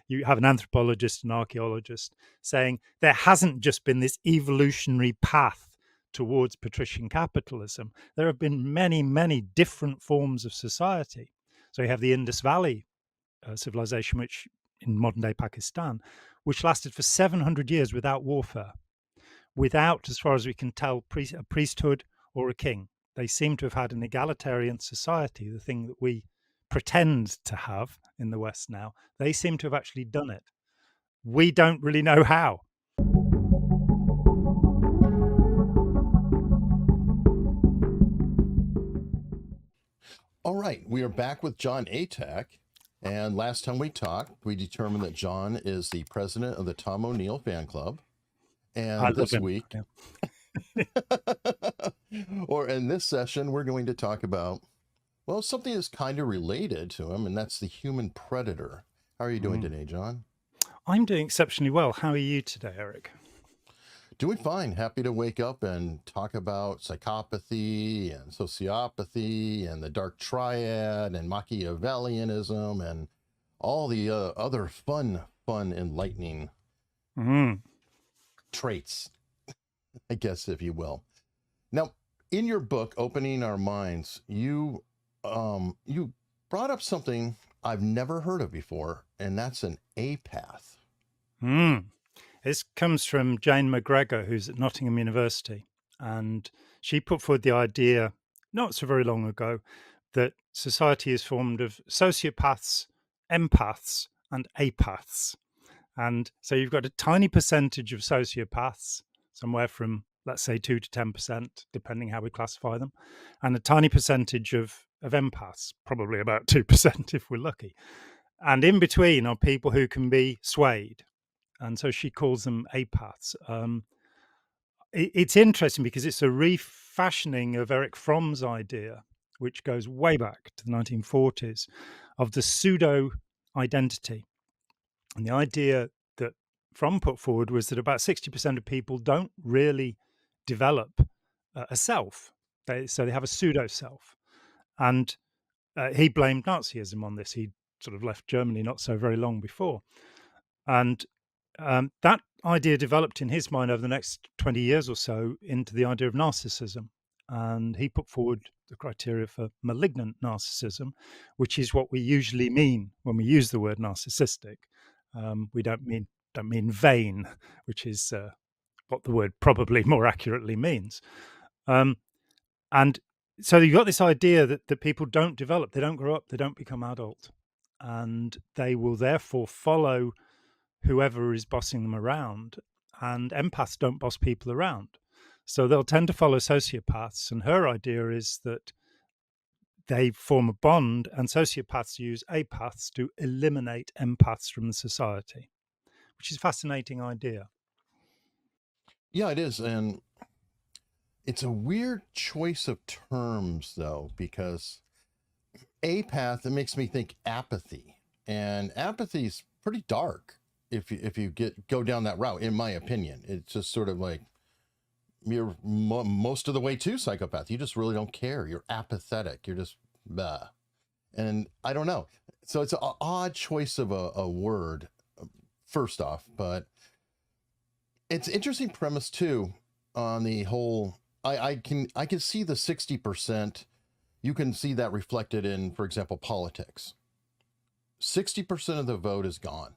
you have an anthropologist, an archaeologist, saying there hasn't just been this evolutionary path towards patrician capitalism. There have been many, many different forms of society. So you have the Indus Valley civilization, which in modern day Pakistan, which lasted for 700 years without warfare, without, as far as we can tell, a priesthood or a king. They seem to have had an egalitarian society, the thing that we pretend to have in the West now. They seem to have actually done it. We don't really know how. All right, we are back with John Atack. And last time we talked, we determined that John is the president of the Tom O'Neill fan club. And this week, or in this session, we're going to talk about, well, something that's kind of related to him, and that's the human predator. How are you doing today, John? I'm doing exceptionally well. How are you today, Eric? Doing fine. Happy to wake up and talk about psychopathy and sociopathy and the dark triad and Machiavellianism and all the other fun, enlightening traits, I guess, if you will. Now, in your book, Opening Our Minds, you brought up something I've never heard of before, and that's an apath. This comes from Jane McGregor, who's at Nottingham University, and she put forward the idea not so very long ago that society is formed of sociopaths, empaths, and apaths. And so you've got a tiny percentage of sociopaths, somewhere from, let's say, 2 to 10%, depending how we classify them, and a tiny percentage of empaths, probably about 2% if we're lucky. And in between are people who can be swayed. And so she calls them apaths. It's interesting because it's a refashioning of Eric Fromm's idea, which goes way back to the 1940s, of the pseudo-identity. And the idea that Fromm put forward was that about 60% of people don't really develop a self. So they have a pseudo-self. And he blamed Nazism on this. He sort of left Germany not so very long before. And that idea developed in his mind over the next 20 years or so into the idea of narcissism. And he put forward the criteria for malignant narcissism, which is what we usually mean when we use the word narcissistic. We don't mean vain, which is what the word probably more accurately means. And so you've got this idea that people don't develop, they don't grow up, they don't become adult, and they will therefore follow whoever is bossing them around. And empaths don't boss people around. So they'll tend to follow sociopaths. And her idea is that they form a bond, and sociopaths use apaths to eliminate empaths from the society, which is a fascinating idea. Yeah, it is. And it's a weird choice of terms, though, because apath, it makes me think apathy. And apathy is pretty dark if you go down that route, in my opinion. It's just sort of like you're most of the way to psychopath. You just really don't care. You're apathetic. You're just bah. And I don't know. So it's an odd choice of a word, first off, but it's an interesting premise too on the whole. I can see the 60%. You can see that reflected in, for example, politics. 60% of the vote is gone.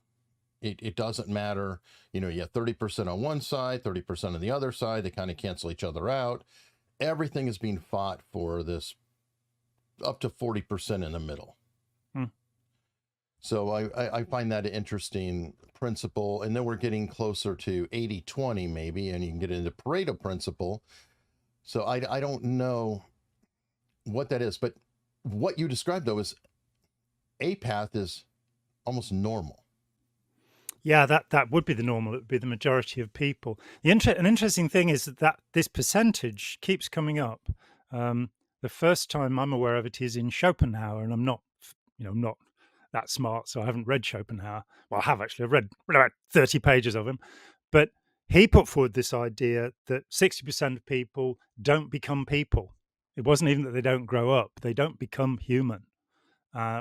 It doesn't matter. You have 30% on one side, 30% on the other side. They kind of cancel each other out. Everything is being fought for this up to 40% in the middle. So I find that an interesting principle. And then we're getting closer to 80-20 maybe, and you can get into Pareto principle. So I don't know what that is, but what you described though is apath is almost normal. Yeah, that would be the normal. It would be the majority of people. An interesting thing is that this percentage keeps coming up. The first time I'm aware of it is in Schopenhauer, and I'm not that smart, so I haven't read Schopenhauer. Well, I have actually. I've read about 30 pages of him, but he put forward this idea that 60% of people don't become people. It wasn't even that they don't grow up; they don't become human.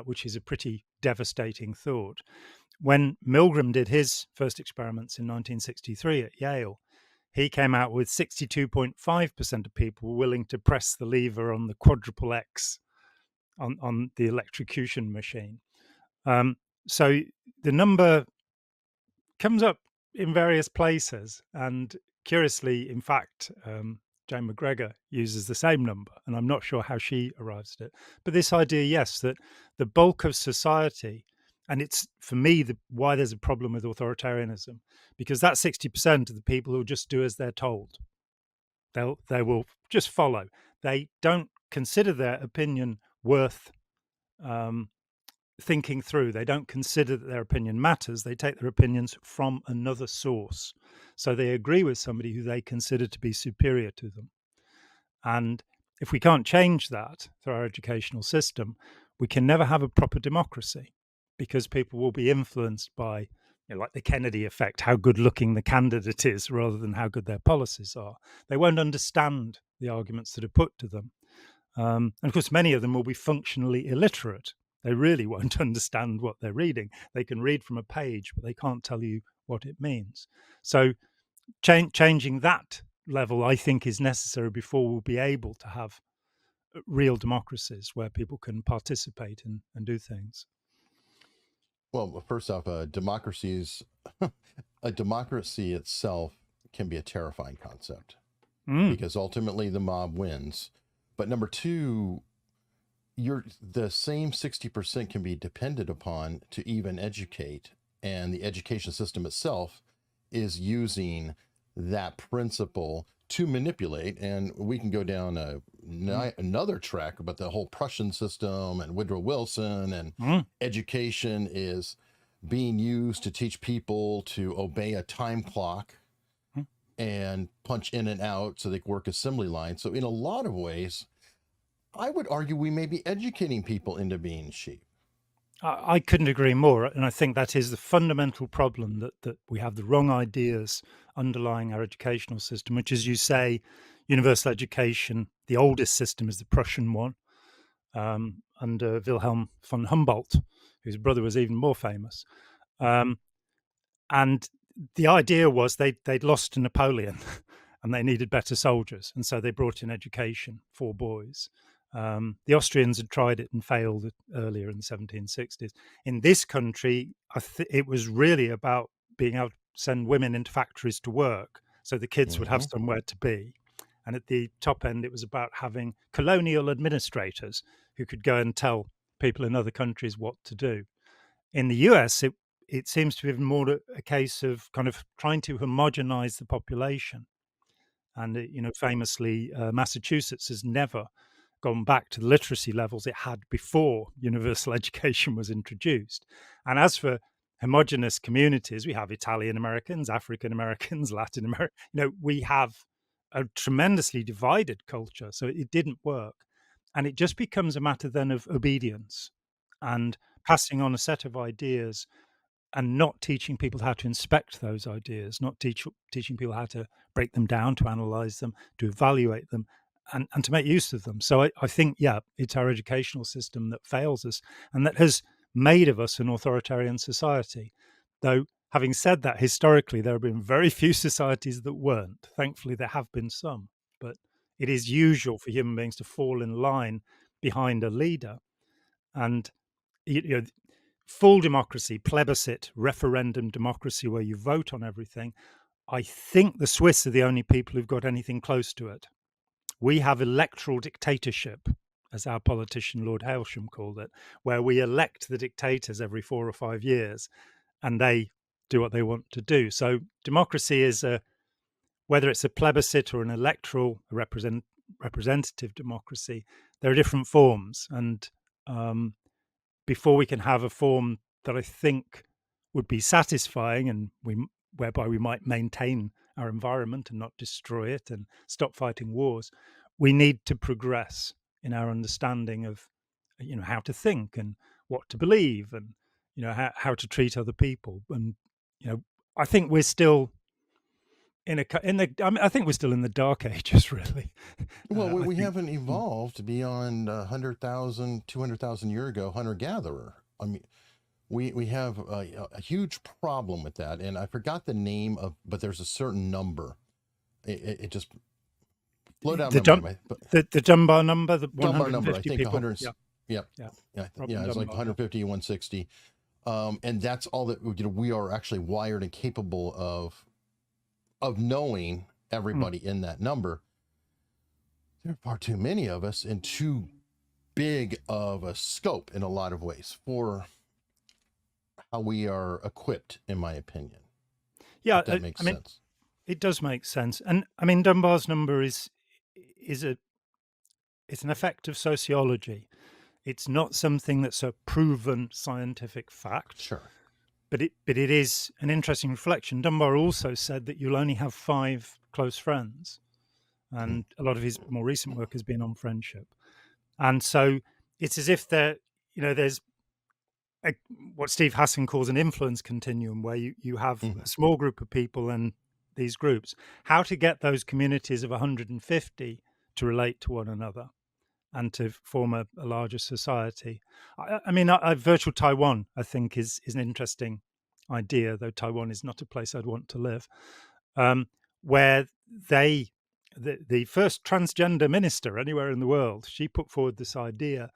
which is a pretty devastating thought. When Milgram did his first experiments in 1963 at Yale, he came out with 62.5% of people willing to press the lever on the quadruple X on the electrocution machine. So the number comes up in various places, and curiously, in fact, Jane McGregor uses the same number, and I'm not sure how she arrives at it. But this idea, yes, that the bulk of society, and it's for me why there's a problem with authoritarianism, because that 60% of the people who just do as they're told. They will just follow. They don't consider their opinion worth thinking through. They don't consider that their opinion matters. They take their opinions from another source. So they agree with somebody who they consider to be superior to them. And if we can't change that through our educational system, we can never have a proper democracy, because people will be influenced by, like the Kennedy effect, how good looking the candidate is rather than how good their policies are. They won't understand the arguments that are put to them. And of course, many of them will be functionally illiterate. They really won't understand what they're reading. They can read from a page, but they can't tell you what it means. So changing that level, I think, is necessary before we'll be able to have real democracies where people can participate and do things. Well, first off, a democracy itself can be a terrifying concept because ultimately the mob wins. But number two, the same 60% can be depended upon to even educate, and the education system itself is using that principle to manipulate. And we can go down another track about the whole Prussian system and Woodrow Wilson, and education is being used to teach people to obey a time clock and punch in and out so they can work assembly lines. So in a lot of ways, I would argue we may be educating people into being sheep. I couldn't agree more. And I think that is the fundamental problem, that we have the wrong ideas underlying our educational system, which, as you say, universal education, the oldest system is the Prussian one, under Wilhelm von Humboldt, whose brother was even more famous. And the idea was they'd lost to Napoleon and they needed better soldiers. And so they brought in education for boys. The Austrians had tried it and failed earlier in the 1760s. In this country, it was really about being able to send women into factories to work so the kids would have somewhere to be. And at the top end, it was about having colonial administrators who could go and tell people in other countries what to do. In the US, it seems to be more a case of kind of trying to homogenize the population. And, famously, Massachusetts has never gone back to the literacy levels it had before universal education was introduced. And as for homogenous communities, we have Italian Americans, African Americans, Latin American, we have a tremendously divided culture. So it didn't work. And it just becomes a matter then of obedience and passing on a set of ideas, and not teaching people how to inspect those ideas, not teaching people how to break them down, to analyze them, to evaluate them, and to make use of them. So I think, it's our educational system that fails us, and that has made of us an authoritarian society. Though, having said that, historically, there have been very few societies that weren't. Thankfully, there have been some. But it is usual for human beings to fall in line behind a leader. And full democracy, plebiscite, referendum democracy, where you vote on everything, I think the Swiss are the only people who've got anything close to it. We have electoral dictatorship, as our politician Lord Hailsham called it, where we elect the dictators every 4 or 5 years and they do what they want to do. So democracy is whether it's a plebiscite or an electoral, representative democracy, there are different forms. And before we can have a form that I think would be satisfying and whereby we might maintain our environment and not destroy it and stop fighting wars, we need to progress in our understanding of, how to think and what to believe, and how to treat other people. And I think we're still in the I mean, I think we're still in the dark ages, really. Well, we, I we think. haven't Mm. evolved beyond 100,000, 200,000 year ago hunter gatherer. I mean, we have a huge problem with that, and I forgot the name of, but there's a certain number. It just flowed out of The my mind. jump, the Dunbar number, the Dunbar number, I 150 think people. 100. Yeah, Yep. yeah. Yeah, Robin yeah, it's like Dunbar. Yeah. 150, 160. And that's all that we are actually wired and capable of knowing Mm. everybody in that number. There are far too many of us and too big of a scope in a lot of ways for how we are equipped, in my opinion, Yeah, if that I makes mean, sense. it does make sense, and I mean, Dunbar's number is a it's an effect of sociology. It's not something that's a proven scientific fact, Sure. but it is an interesting reflection. Dunbar also said that you'll only have 5 close friends, Mm. and a lot of his more recent work has been on friendship. And so it's as if there's a, what Steve Hassan calls an influence continuum, where you have Mhm. a small group of people and these groups. How to get those communities of 150 to relate to one another and to form a larger society. I mean, virtual Taiwan, I think, is an interesting idea, though Taiwan is not a place I'd want to live, um, where the first transgender minister anywhere in the world, she put forward this idea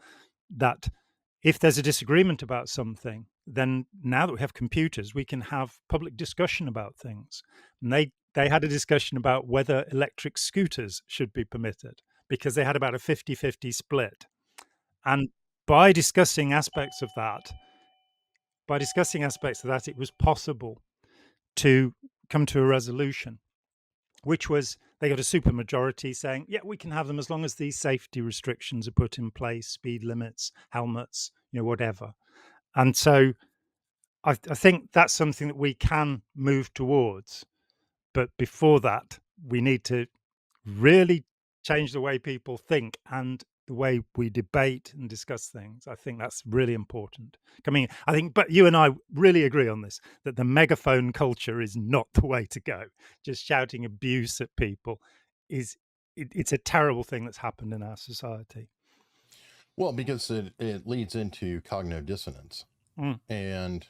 that if there's a disagreement about something, then now that we have computers, we can have public discussion about things. And they had a discussion about whether electric scooters should be permitted because they had about a 50-50 split. And by discussing aspects of that, it was possible to come to a resolution, which was they got a supermajority saying, yeah, we can have them as long as these safety restrictions are put in place, speed limits, helmets, whatever. And so I think that's something that we can move towards. But before that, we need to really change the way people think and the way we debate and discuss things. I think that's really important. I mean, but you and I really agree on this, that the megaphone culture is not the way to go. Just shouting abuse at people it's a terrible thing that's happened in our society. Well, because it leads into cognitive dissonance. Mm, And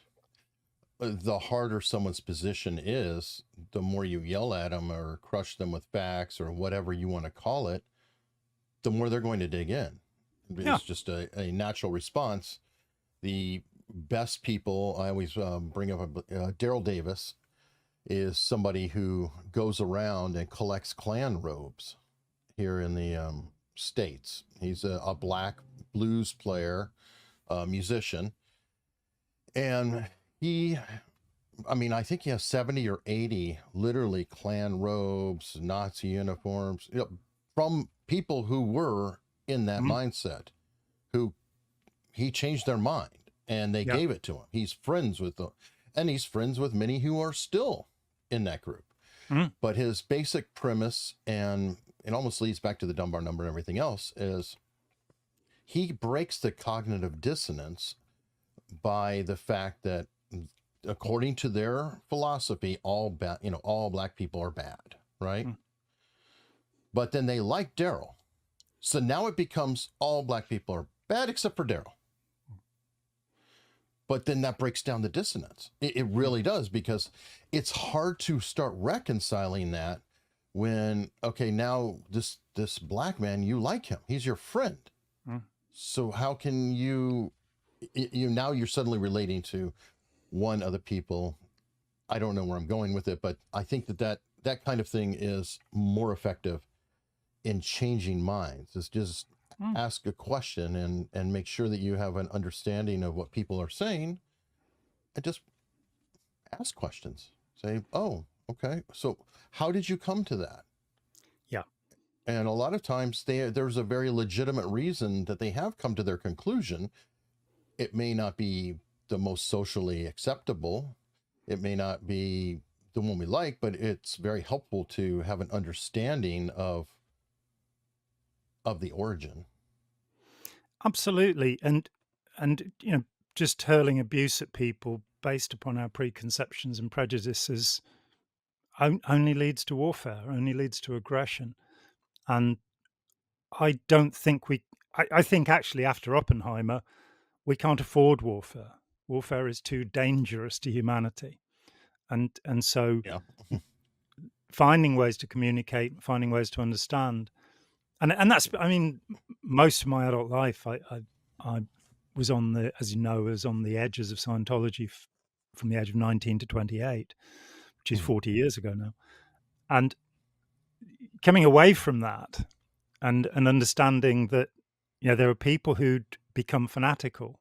the harder someone's position is, the more you yell at them or crush them with facts or whatever you want to call it, the more they're going to dig in. yeah. It's just a natural response. The best people, I always bring up Daryl Davis, is somebody who goes around and collects Klan robes here in the States. He's a black blues player, musician. And he, I mean, I think he has 70 or 80 literally Klan robes, Nazi uniforms, from people who were in that Mm, mindset, who he changed their mind and they yeah. gave it to him. He's friends with them, and he's friends with many who are still in that group. Mm, But his basic premise, and it almost leads back to the Dunbar number and everything else, is he breaks the cognitive dissonance by the fact that, according to their philosophy, all black people are bad, right? mm, But then they like Daryl, so now it becomes all black people are bad except for Daryl. But then that breaks down the dissonance. It mm, really does, because it's hard to start reconciling that when, okay, now this black man, you like him, he's your friend. mm. So how can you now you're suddenly relating to one of the people. I don't know where I'm going with it, but I think that kind of thing is more effective in changing minds. Is just Mm. ask a question and make sure that you have an understanding of what people are saying, and just ask questions. Say, oh, okay, so how did you come to that? Yeah. And a lot of times there's a very legitimate reason that they have come to their conclusion. It may not be the most socially acceptable. It may not be the one we like, but it's very helpful to have an understanding of the origin. Absolutely. And just hurling abuse at people based upon our preconceptions and prejudices, only leads to warfare, only leads to aggression. And I don't think I think actually after Oppenheimer, we can't afford warfare. Warfare is too dangerous to humanity. And so Yeah. finding ways to communicate, finding ways to understand, and that's, I mean, most of my adult life, I was on the, as you know, was on the edges of Scientology from the age of 19 to 28, which is Mhm. 40 years ago now. And coming away from that and understanding that, there are people who'd become fanatical,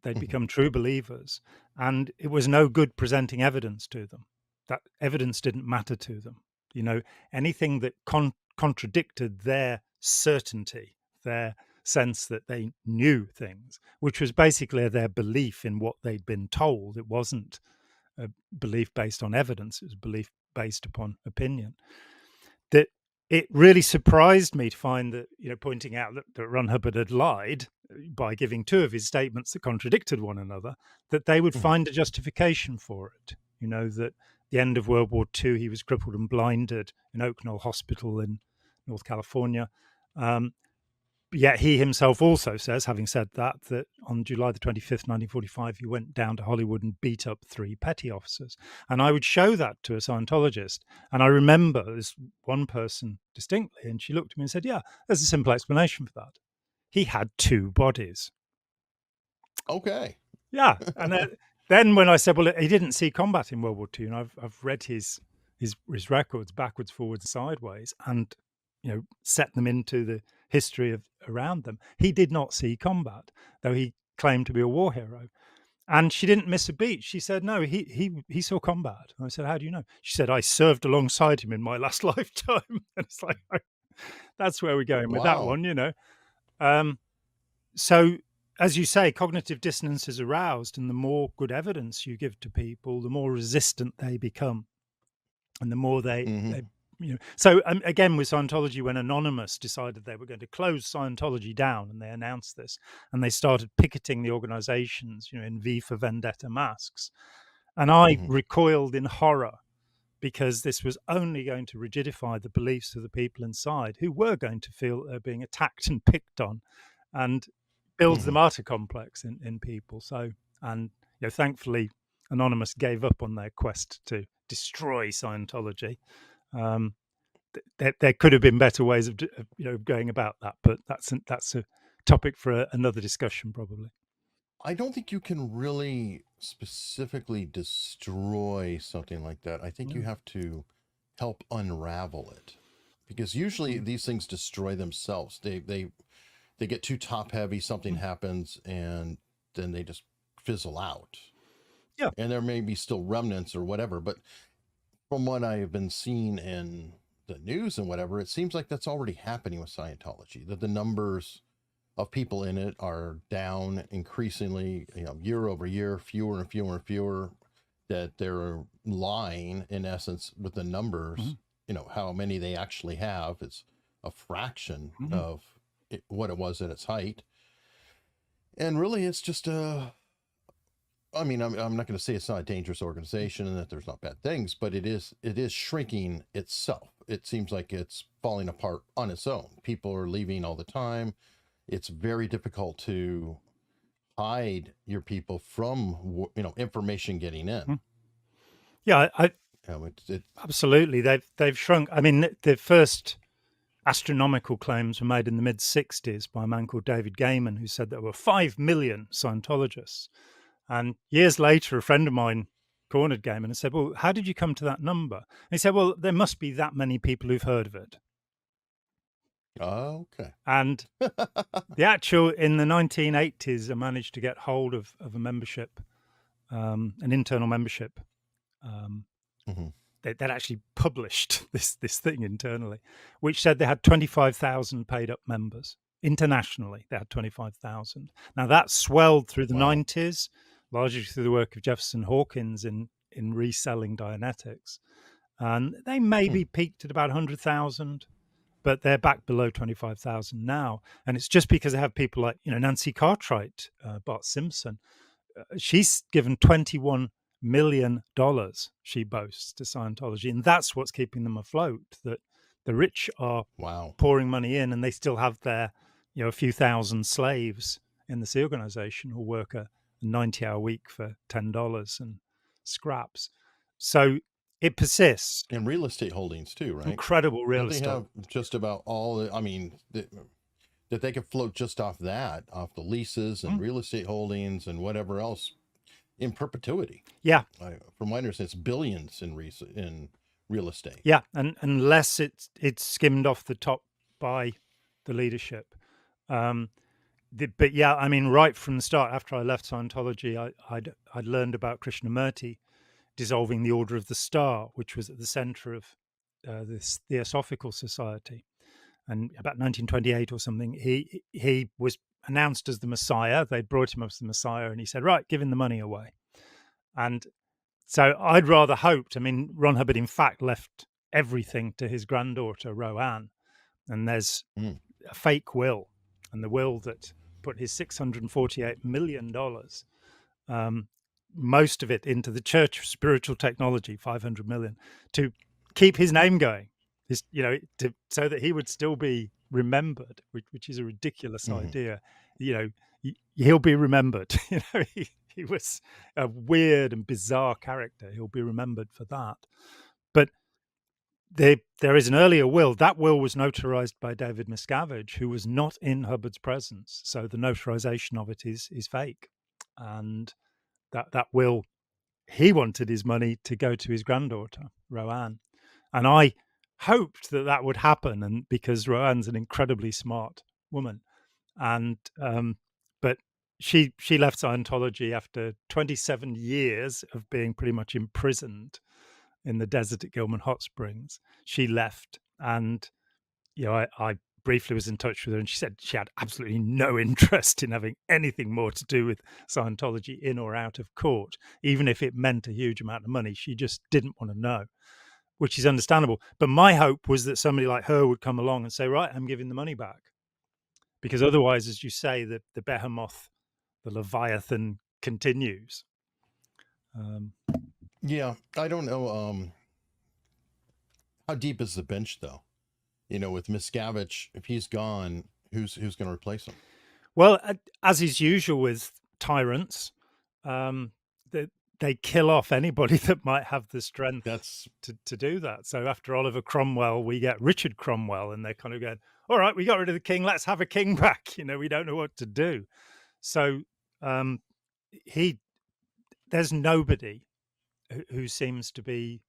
they'd Mhm. become true believers, and it was no good presenting evidence to them. That evidence didn't matter to them. Anything that contradicted their certainty, their sense that they knew things, which was basically their belief in what they'd been told. It wasn't a belief based on evidence, it was a belief based upon opinion. That it really surprised me to find that, pointing out that Ron Hubbard had lied by giving two of his statements that contradicted one another, that they would Mhm. find a justification for it. That the end of World War II, he was crippled and blinded in Oak Knoll Hospital in North California. Um, Yet he himself also says, having said that on July the 25th, 1945, he went down to Hollywood and beat up three petty officers. And I would show that to a Scientologist. And I remember this one person distinctly, and she looked at me and said, yeah, there's a simple explanation for that. He had two bodies. Okay. Yeah. And then when I said, well, he didn't see combat in World War II, and I've read his records backwards, forwards, sideways, and set them into the history of around them. He did not see combat, though he claimed to be a war hero. And she didn't miss a beat. She said, "No, he saw combat." And I said, "How do you know?" She said, "I served alongside him in my last lifetime." And it's like, that's where we're going with that Wow. one. Um, so, as you say, cognitive dissonance is aroused, and the more good evidence you give to people, the more resistant they become, and the more Mhm. they so again with Scientology, when Anonymous decided they were going to close Scientology down, and they announced this, and they started picketing the organizations, in V for Vendetta masks, and I Mhm. recoiled in horror, because this was only going to rigidify the beliefs of the people inside, who were going to feel they're being attacked and picked on, and build the Mhm. martyr complex in people. So, and thankfully, Anonymous gave up on their quest to destroy Scientology. Um, there could have been better ways of going about that, but that's a topic for another discussion, probably. I don't think you can really specifically destroy something like that. I think you No. have to help unravel it, because usually Mm, these things destroy themselves. They get too top heavy, something mm. happens, and then they just fizzle out. Yeah. And there may be still remnants or whatever, but from what I have been seeing in the news and whatever, it seems like that's already happening with Scientology. That the numbers of people in it are down increasingly, year over year, fewer and fewer and fewer. That they're lying in essence with the numbers. Mhm, How many they actually have. It's a fraction mhm, of what it was at its height. And really, it's just a. I mean, I'm not going to say it's not a dangerous organization and that there's not bad things, but it is shrinking itself. It seems like it's falling apart on its own. People are leaving all the time. It's very difficult to hide your people from information getting in. mhm. Yeah, It absolutely. They've shrunk. I mean, the first astronomical claims were made in the mid '60s by a man called David Gaiman, who said there were 5 million Scientologists. And years later, a friend of mine cornered Gaiman and said, "Well, how did you come to that number?" And he said, "Well, there must be that many people who've heard of it." okay. And the actual in the 1980s, I managed to get hold of a membership, an internal membership. Um, Hmm. they'd actually published this thing internally, which said they had 25,000 paid up members internationally. They had 25,000. Now that swelled through the Wow. 90s, largely through the work of Jefferson Hawkins in reselling Dianetics, and they Hmm. maybe peaked at about 100,000. But they're back below 25,000 now. And it's just because they have people like, Nancy Cartwright, Bart Simpson. She's given 21 million she boasts to Scientology, and that's what's keeping them afloat. That the rich are Wow. pouring money in, and they still have their, a few thousand slaves in this organization who work a 90-hour week for $10 and scraps. So it persists. And real estate holdings too, right? Incredible real Don't they estate. have just about all the, I mean, that they could float just off that, off the leases and real estate holdings and whatever else in perpetuity. Yeah, From my understanding, it's billions in real estate. yeah, and unless it's skimmed off the top by the leadership. But yeah, I mean, right from the start, after I left Scientology, I'd learned about Krishnamurti dissolving the Order of the Star, which was at the center of this Theosophical Society. And about 1928 or something, he was announced as the Messiah. They brought him up as the Messiah, and he said, "Right, giving the money away." And so I'd rather hoped. I mean, Ron Hubbard, in fact, left everything to his granddaughter Roanne, and there's a fake will, and the will that put his $648 million, most of it into the Church of Spiritual Technology, 500 million, to keep his name going, so that he would still be remembered, which is a ridiculous idea. He'll be remembered. He was a weird and bizarre character. He'll be remembered for that. But there is an earlier will. That will was notarized by David Miscavige, who was not in Hubbard's presence. So the notarization of it is fake. And that will, he wanted his money to go to his granddaughter, Roanne. And I hoped that would happen, and because Roanne's an incredibly smart woman. And but she left Scientology after 27 years of being pretty much imprisoned in the desert at Gilman Hot Springs. She left, and I briefly was in touch with her, and she said she had absolutely no interest in having anything more to do with Scientology in or out of court, even if it meant a huge amount of money. She just didn't want to know, which is understandable. But my hope was that somebody like her would come along and say, right, I'm giving the money back. Because otherwise, as you say, the behemoth, the Leviathan continues. Yeah, I don't know. How deep is the bench, though? With Miscavige, if he's gone, who's going to replace him? Well, as is usual with tyrants, they kill off anybody that might have the strength to do that. So after Oliver Cromwell, we get Richard Cromwell, and they're kind of going, all right, we got rid of the king, let's have a king back. We don't know what to do. So there's nobody who seems to be,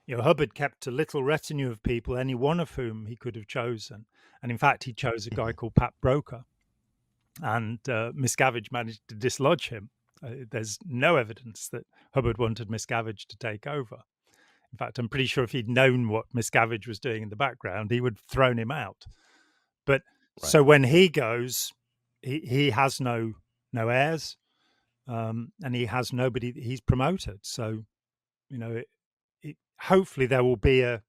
Hubbard kept a little retinue of people, any one of whom he could have chosen. And in fact, he chose a guy called Pat Broker, and Miscavige managed to dislodge him. There's no evidence that Hubbard wanted Miscavige to take over. In fact, I'm pretty sure if he'd known what Miscavige was doing in the background, he would have thrown him out. But right. So when he goes, he has no heirs, and he has nobody that he's promoted. So, hopefully there will be a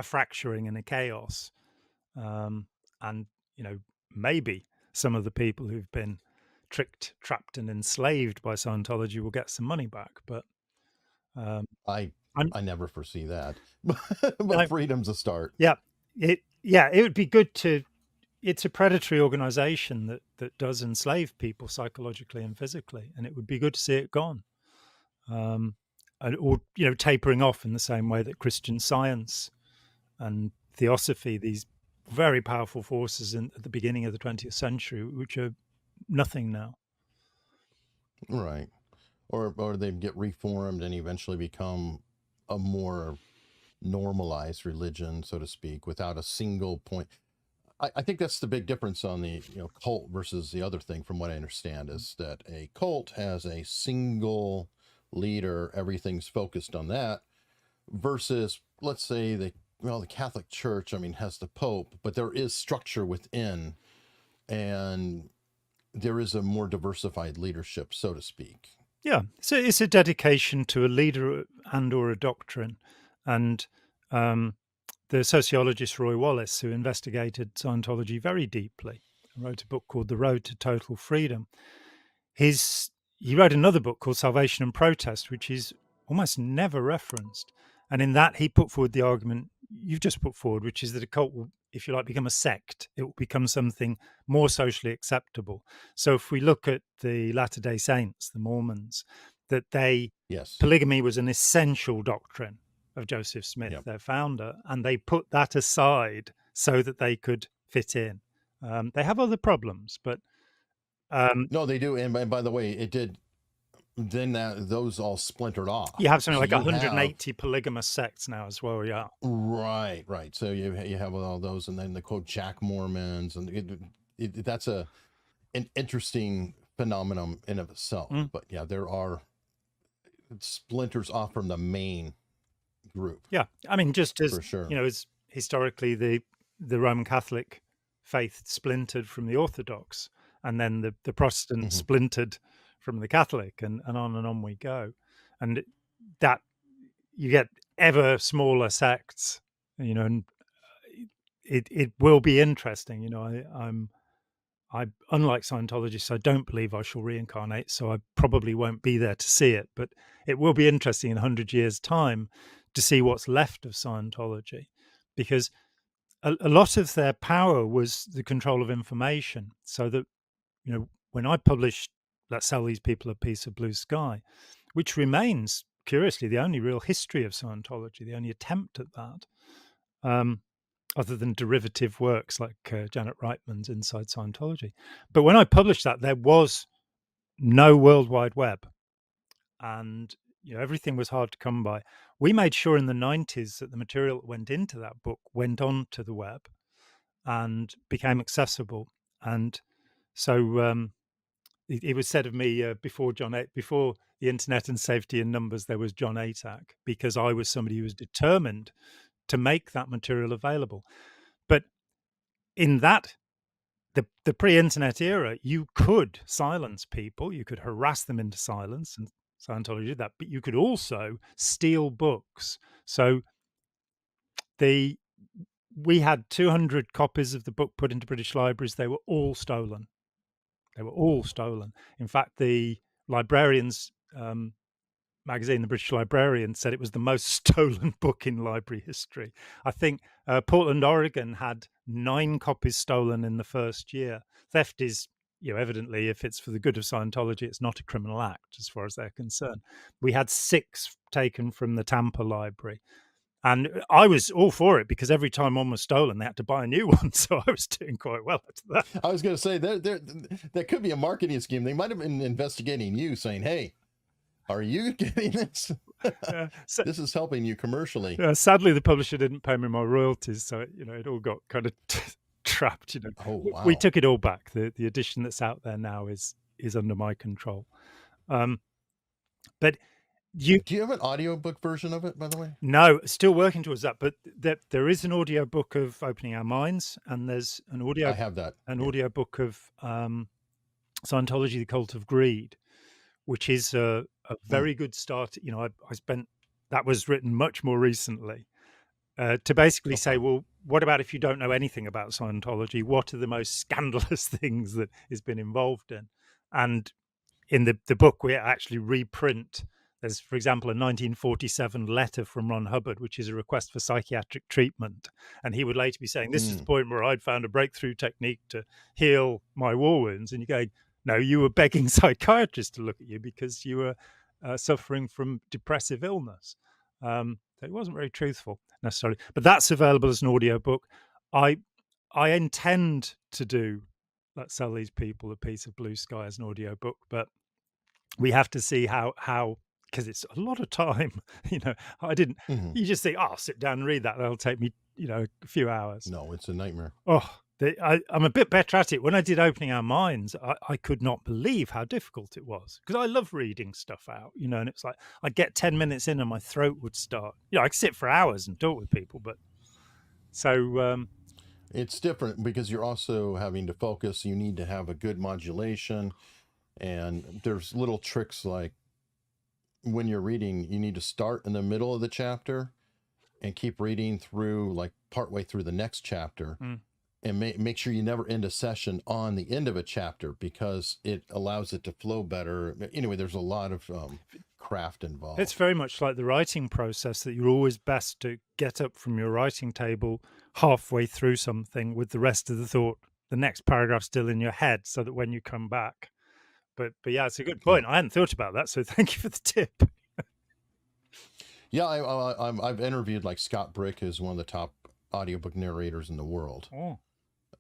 fracturing and a chaos, and maybe some of the people who've been tricked, trapped, and enslaved by Scientology will get some money back. But I never foresee that. But freedom's a start. Yeah, it would be good to. It's a predatory organization that does enslave people psychologically and physically, and it would be good to see it gone, or tapering off in the same way that Christian Science and Theosophy, these very powerful forces at the beginning of the 20th century, which are nothing now. Right. Or they get reformed and eventually become a more normalized religion, so to speak, without a single point. I think that's the big difference on the cult versus the other thing, from what I understand, is that a cult has a single leader, everything's focused on that, versus, let's say, the Catholic Church, has the Pope, but there is structure within, and there is a more diversified leadership, so to speak. Yeah, so it's a dedication to a leader and or a doctrine. And the sociologist Roy Wallace, who investigated Scientology very deeply, wrote a book called The Road to Total Freedom. He wrote another book called Salvation and Protest, which is almost never referenced. And in that, he put forward the argument you've just put forward, which is that a cult will, if you like, become a sect. It will become something more socially acceptable. So if we look at the Latter-day Saints, the Mormons, that Yes. polygamy was an essential doctrine of Joseph Smith, Yep. their founder, and they put that aside so that they could fit in. They have other problems, but No, they do. And by the way, it did. Then those all splintered off. you have something So like you 180 polygamous sects now as well. Yeah. right. So you have all those, and then the quote Jack Mormons, and that's an interesting phenomenon in of itself. Mm. But yeah, there are splinters off from the main group. Yeah, I mean, just as for sure. as historically the Roman Catholic faith splintered from the Orthodox, and then the Protestant splintered from the Catholic, and on we go, and that you get ever smaller sects, and it will be interesting. I unlike Scientologists, I don't believe I shall reincarnate, so I probably won't be there to see it. But it will be interesting in 100 years' time to see what's left of Scientology, because a lot of their power was the control of information. So that, when I published Let's Sell These People a Piece of Blue Sky, which remains, curiously, the only real history of Scientology, the only attempt at that, other than derivative works like Janet Reitman's Inside Scientology. But when I published that, there was no World Wide Web, and everything was hard to come by. We made sure in the 90s that the material that went into that book went on to the web and became accessible. And so it was said of me before the internet and safety in numbers, there was John Atack, because I was somebody who was determined to make that material available. But in that, the pre-internet era, you could silence people, you could harass them into silence, and Scientology did that, but you could also steal books. So we had 200 copies of the book put into British libraries. They were all stolen. In fact, the librarians magazine, the British Librarian, said it was the most stolen book in library history. I think Portland, Oregon had 9 copies stolen in the first year. Theft is, evidently, if it's for the good of Scientology, it's not a criminal act as far as they're concerned. We had 6 taken from the Tampa library. And I was all for it, because every time one was stolen, they had to buy a new one. So I was doing quite well after that. I was going to say, there could be a marketing scheme. They might have been investigating you, saying, hey, are you getting this? This is helping you commercially. Sadly, the publisher didn't pay me my royalties, so it all got kind of trapped. Oh, wow. We took it all back. The edition that's out there now is under my control. But do you have an audiobook version of it, by the way? No, still working towards that. But there is an audio book of Opening Our Minds, and there's an audio. I have that. Audio book of Scientology: The Cult of Greed, which is a very good start. I spent, that was written much more recently, to basically say, well, what about if you don't know anything about Scientology? What are the most scandalous things that it's been involved in? And in the book, we actually reprint. There's, for example, a 1947 letter from Ron Hubbard, which is a request for psychiatric treatment. And he would later be saying, this is the point where I'd found a breakthrough technique to heal my war wounds. And you go, no, you were begging psychiatrists to look at you because you were suffering from depressive illness. So it wasn't very truthful necessarily. But that's available as an audiobook. I intend to do Let's Sell These People a Piece of Blue Sky as an audiobook, but we have to see how because it's a lot of time. I didn't. You just think, I'll sit down and read that. That'll take me, a few hours. No, it's a nightmare. I'm a bit better at it. When I did Opening Our Minds, I could not believe how difficult it was, because I love reading stuff out, and it's like I'd get 10 minutes in and my throat would start. I could sit for hours and talk with people, but so it's different because you're also having to focus. You need to have a good modulation, and there's little tricks like when you're reading, you need to start in the middle of the chapter and keep reading through, like partway through the next chapter. And make sure you never end a session on the end of a chapter, because it allows it to flow better. Anyway, there's a lot of craft It's involved. very much like the writing process, that you're always best to get up from your writing table halfway through something with the rest of the thought, the next paragraph still in your head, so that when you come back. But yeah, it's a good Yeah. point. I hadn't thought about that, so thank you for the tip. Yeah, I've interviewed like Scott Brick, who's one of the top audiobook narrators in the world. Oh,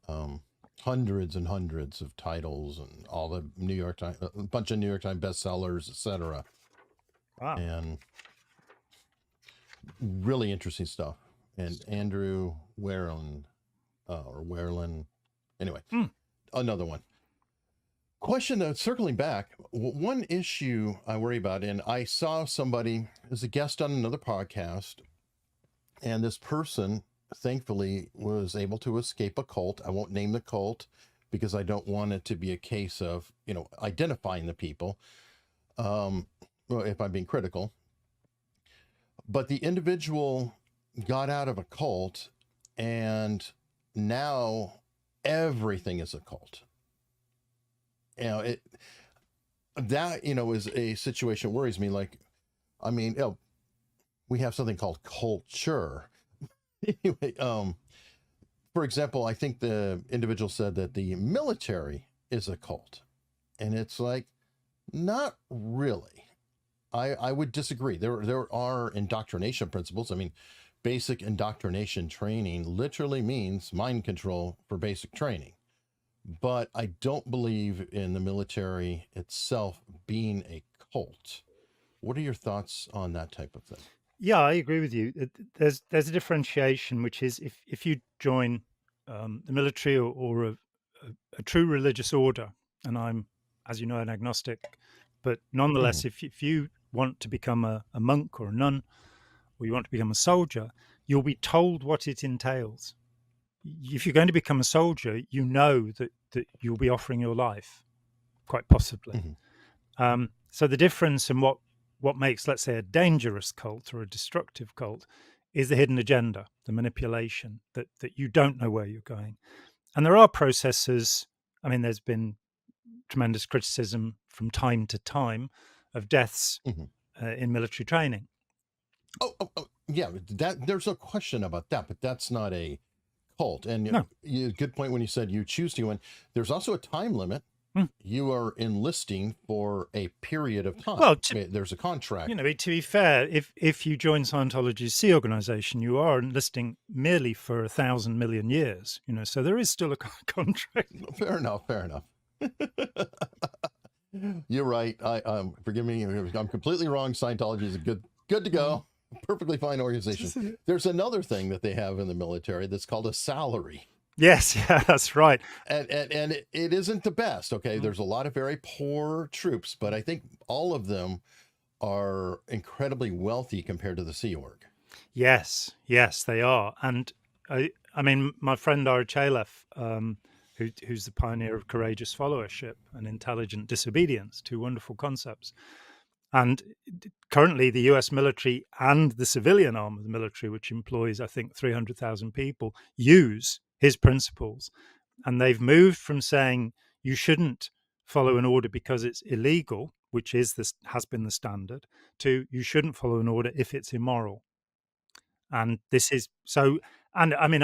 Um, Hundreds and hundreds of titles and all the New York Times, a bunch of New York Times bestsellers, etc. wow. And really interesting stuff. And Andrew Werlin, or Werlin, anyway, Hmm. another one. Question though, circling back, one issue I worry about, and I saw somebody as a guest on another podcast, and this person thankfully was able to escape a cult. I won't name the cult because I don't want it to be a case of, identifying the people, well, if I'm being critical. But the individual got out of a cult, and now everything is a cult. That is a situation that worries me. Like, I mean, we have something called culture. Anyway, for example, I think the individual said that the military is a cult, and it's like, not really. I would disagree. There are indoctrination principles. I mean, basic indoctrination training literally means mind control for basic training. But I don't believe in the military itself being a cult. What are your thoughts on that type of thing? Yeah, I agree with you. There's a differentiation, which is if you join the military, or a true religious order, and I'm, as you know, an agnostic, but Hmm. nonetheless, if you want to become a monk or a nun, or you want to become a soldier, you'll be told what it entails. If you're going to become a soldier, you know that you'll be offering your life, quite possibly. Hmm. So the difference in what makes, let's say, a dangerous cult or a destructive cult is the hidden agenda, the manipulation, that you don't know where you're going. And there are processes. I mean, there's been tremendous criticism from time to time of deaths Hmm. in military training. Oh, yeah. That there's no question about that, but that's not a cult. And No. good point when you said you choose to. And there's also a time limit. Mm. You are enlisting for a period of Well, time. There's a contract. to be fair, if you join Scientology's C organization, you are enlisting merely for 1,000 million years. So there is still a contract. Fair enough. Fair enough. You're right. Forgive me. I'm completely wrong. Scientology is a good to go, perfectly fine organization. There's another thing that they have in the military that's called a salary. Yes, yeah, that's right. And it isn't the best. Okay, Mm. there's a lot of very poor troops, but I think all of them are incredibly wealthy compared to the Sea Org. Yes, they are. And I mean, my friend Ira Chalef, who's the pioneer of courageous followership and intelligent disobedience, two wonderful concepts. And currently, the US military and the civilian arm of the military, which employs, I think, 300,000 people, use his principles. And they've moved from saying you shouldn't follow an order because it's illegal, which has been the standard, to you shouldn't follow an order if it's immoral. And this is so. And I mean,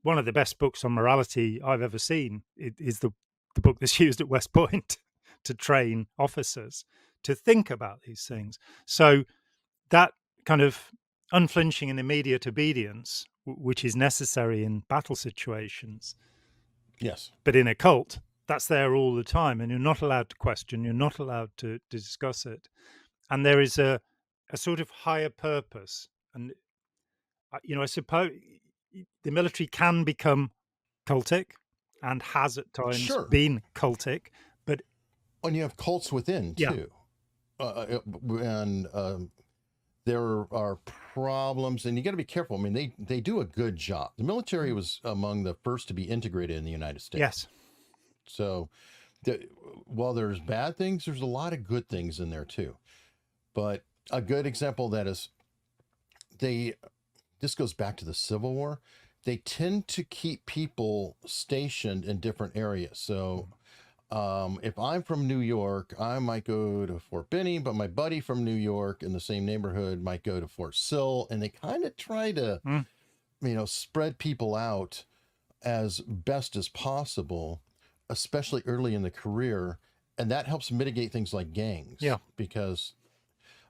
one of the best books on morality I've ever seen is the book that's used at West Point to train officers to think about these things. So that kind of unflinching and immediate obedience, which is necessary in battle situations, Yes. but in a cult, that's there all the time, and you're not allowed to question, you're not allowed to discuss it. And there is a sort of higher purpose. And I suppose the military can become cultic, and has at times Sure. been cultic, but And you have cults within yeah, too. And there are problems, and you got to be careful. I mean, they do a good job. The military was among the first to be integrated in the United States. yes, So, while there's bad things, there's a lot of good things in there too. But a good example of that is they. This goes back to the Civil War. They tend to keep people stationed in different areas. So If I'm from New York, I might go to Fort Benning, but my buddy from New York in the same neighborhood might go to Fort Sill, and they kind of try to, Mm, spread people out as best as possible, especially early in the career. And that helps mitigate things like gangs yeah, because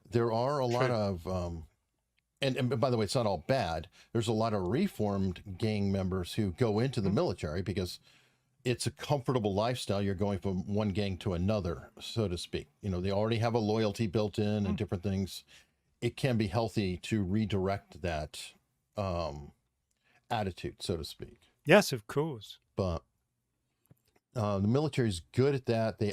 there are a lot true. of, and by the way, it's not all bad. There's a lot of reformed gang members who go into the Mm, military because it's a comfortable lifestyle. You're going from one gang to another, so to speak. They already have a loyalty built in and mm. different things. It can be healthy to redirect that um, attitude, so to speak. Yes, of course. But the military is good at that. They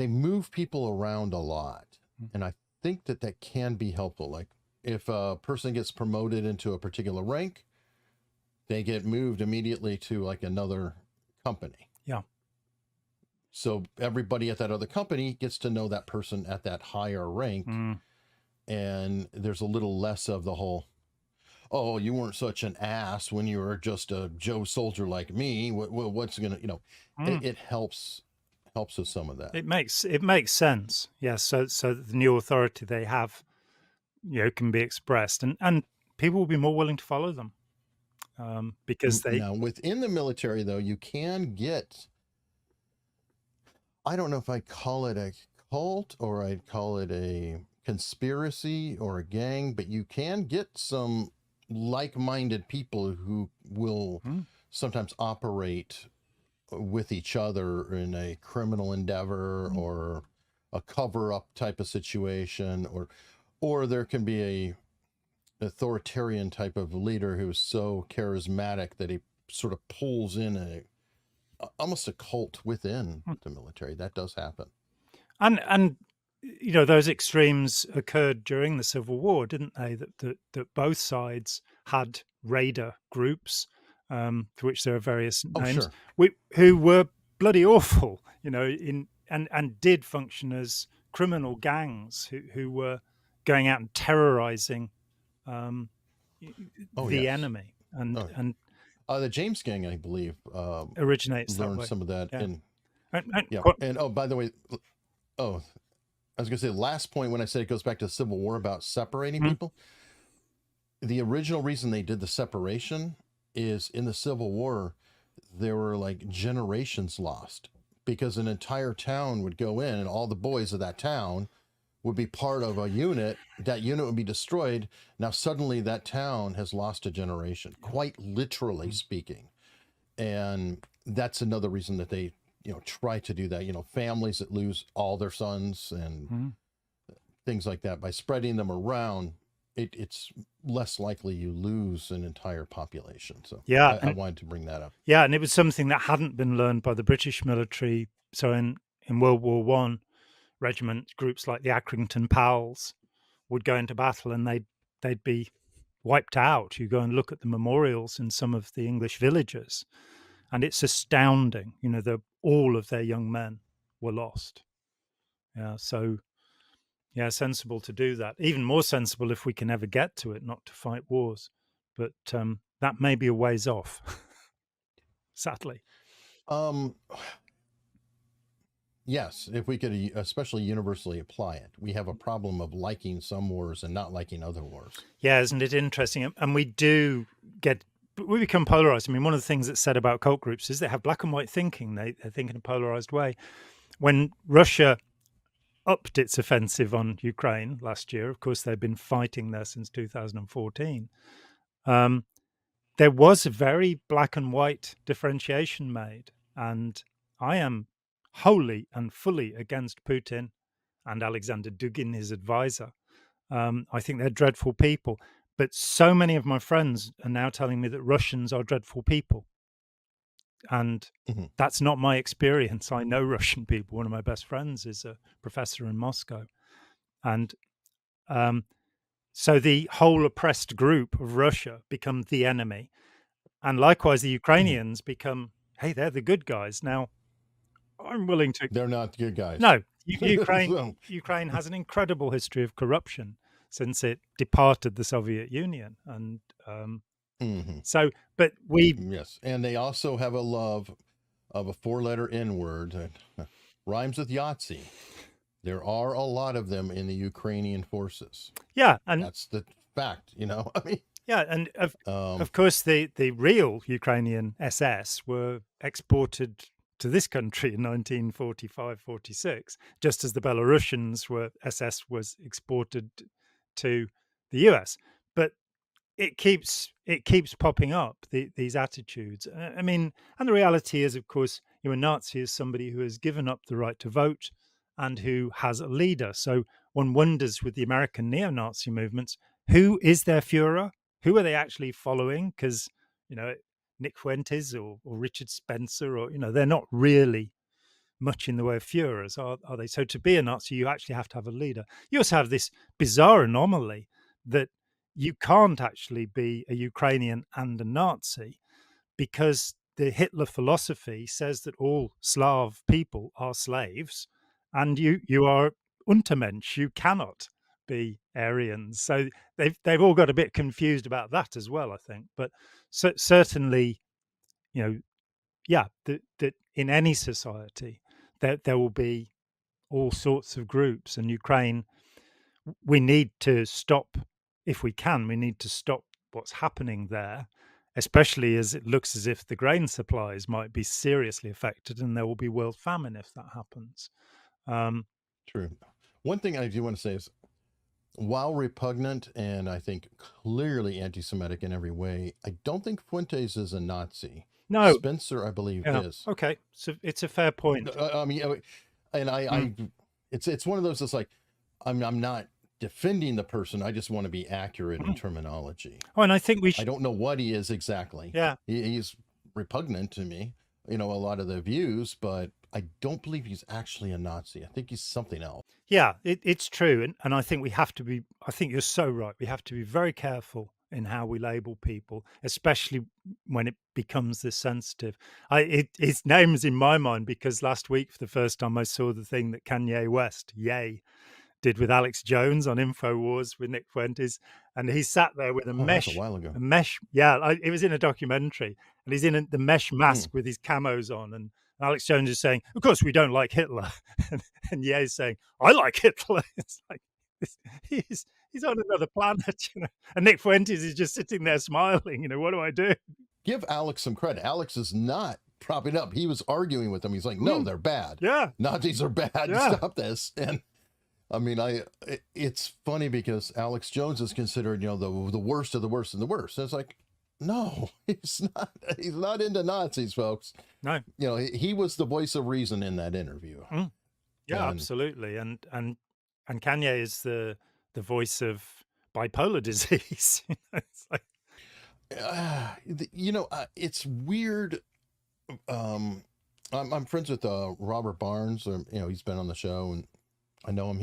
move people around a lot, Mm, and I think that can be helpful. Like if a person gets promoted into a particular rank, they get moved immediately to like another company. yeah. So everybody at that other company gets to know that person at that higher rank, Mm, and there's a little less of the whole, oh, you weren't such an ass when you were just a Joe soldier like me. What's gonna, mm. it helps with some of that. It makes sense. Yes, so the new authority they have, can be expressed, and people will be more willing to follow them, because they. Now, within the military, though, you can get, I don't know if I call it a cult or I'd call it a conspiracy or a gang, but you can get some like minded people who will Mm, sometimes operate with each other in a criminal endeavor mm, or a cover up type of situation, or there can be a authoritarian type of leader who is so charismatic that he sort of pulls in almost a cult within mm. the military. That does happen. And those extremes occurred during the Civil War, didn't they? That both sides had raider groups, to which there are various Oh, names, sure. who were bloody awful, in and did function as criminal gangs who were going out and terrorizing, um, Oh, the yes. enemy, and Oh, and the James Gang, I believe, originates that learned way. some of that Yeah, in, and yeah. And oh, by the way, oh, I was going to say last point when I said it goes back to the Civil War about separating mm, people. The original reason they did the separation is in the Civil War, there were like generations lost because an entire town would go in and all the boys of that town would be part of a unit. That unit would be destroyed. Now, suddenly that town has lost a generation, yeah, quite literally mm, speaking. And that's another reason that they, try to do that. Families that lose all their sons and mm. things like that, by spreading them around, it's less likely you lose an entire population. So Yeah, I wanted to bring that up. yeah, and it was something that hadn't been learned by the British military. So in World War One, regiment groups like the Accrington Pals would go into battle, and they'd be wiped out. You go and look at the memorials in some of the English villages, and it's astounding. All of their young men were lost. Yeah, so yeah, sensible to do that. Even more sensible if we can ever get to it, not to fight wars. But that may be a ways off, sadly. Um, yes, if we could especially universally apply it, we have a problem of liking some wars and not liking other wars. Yeah, isn't it interesting? And we become polarized. I mean, one of the things that's said about cult groups is they have black and white thinking. They think in a polarized way. When Russia upped its offensive on Ukraine last year, of course, they've been fighting there since 2014. Um, there was a very black and white differentiation made. And I am wholly and fully against Putin and Alexander Dugin, his advisor. I think they're dreadful people. But so many of my friends are now telling me that Russians are dreadful people. And Mhm. that's not my experience. I know Russian people. One of my best friends is a professor in Moscow. And um, so the whole oppressed group of Russia become the enemy. And likewise, the Mhm. Ukrainians become, hey, they're the good guys. Now, I'm willing to. They're not good guys. No, Ukraine So, Ukraine has an incredible history of corruption since it departed the Soviet Union, and mhm. so. But we, Yes, and they also have a love of a four-letter N-word that rhymes with Yahtzee. There are a lot of them in the Ukrainian forces. Yeah, and That's the fact, I mean, yeah, and um, of course the real Ukrainian SS were exported to this country in 1945-46, just as the Belarusians were SS was exported to the US. But it keeps popping up, these attitudes. I mean, and the reality is, of course, a Nazi is somebody who has given up the right to vote and who has a leader. So one wonders with the American neo-Nazi movements, who is their Führer? Who are they actually following? Because you know, Nick Fuentes or Richard Spencer, or they're not really much in the way of Führers, are they? So to be a Nazi, you actually have to have a leader. You also have this bizarre anomaly that you can't actually be a Ukrainian and a Nazi, because the Hitler philosophy says that all Slav people are slaves, and you are Untermensch. You cannot be Aryans. So they've all got a bit confused about that as well, I think. But certainly, you know, yeah, that in any society there will be all sorts of groups, and Ukraine, we need to stop, if we can, we need to stop what's happening there, especially as it looks as if the grain supplies might be seriously affected and there will be world famine if that happens. Um, true. One thing I do want to say is, while repugnant and I think clearly anti-Semitic in every way, I don't think Fuentes is a Nazi. no, Spencer, I believe, yeah, is. okay, so it's a fair point. I mean, and Mm. it's one of those that's like, I'm not defending the person. I just want to be accurate in Mm. terminology. Oh, and I think we I should, don't know what he is exactly. yeah, He's repugnant to me, a lot of the views, but I don't believe he's actually a Nazi. I think he's something else. yeah, it's true, and I think we have to be. I think you're so right. We have to be very careful in how we label people, especially when it becomes this sensitive. His name's in my mind because last week, for the first time, I saw the thing that Kanye West, Ye, did with Alex Jones on InfoWars with Nick Fuentes, and he sat there with Oh, that's a while ago. a mesh. Yeah, it was in a documentary, and he's in the mesh Hmm. mask with his camos on, and Alex Jones is saying, "Of course, we don't like Hitler," and Ye's saying, "I like Hitler." It's like he's on another planet. And Nick Fuentes is just sitting there smiling. What do I do? Give Alex some credit. Alex is not propping up. He was arguing with them. He's like, no, Mm, they're bad. yeah, Nazis are bad. yeah. Stop this. And I mean, it's funny because Alex Jones is considered, the worst of the worst and the worst. And it's like, no, he's not. He's not into Nazis, folks. No, He was the voice of reason in that interview. mm, yeah, And absolutely. And Kanye is the voice of bipolar disease. It's like, it's weird. I'm friends with Robert Barnes. He's been on the show, and I know him.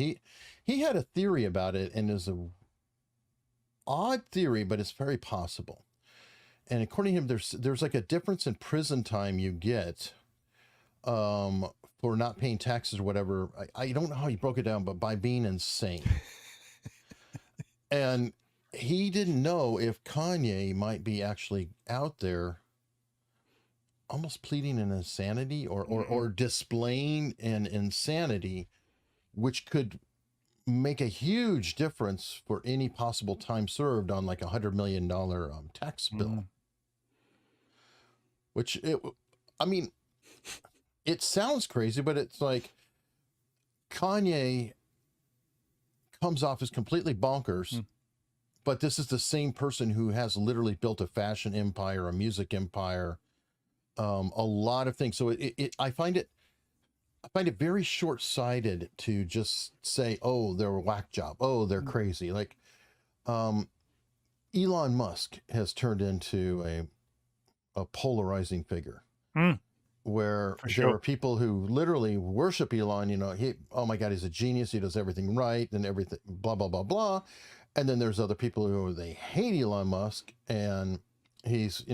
He had a theory about it, and is a odd theory, but it's very possible. And according to him, there's like a difference in prison time you get for not paying taxes or whatever. I don't know how he broke it down, but by being insane. And he didn't know if Kanye might be actually out there almost pleading an insanity or displaying an insanity, which could make a huge difference for any possible time served on like $100 million tax bill. Which I mean, it sounds crazy, but it's like Kanye comes off as completely bonkers, but this is the same person who has literally built a fashion empire, a music empire, a lot of things. So I find it very short-sighted to just say, oh, they're a whack job. Oh, they're crazy. Like, Elon Musk has turned into a polarizing figure where there are people who literally worship Elon. Oh my God, he's a genius. He does everything right and everything, blah, blah, blah, blah. And then there's other people who they hate Elon Musk, and he's,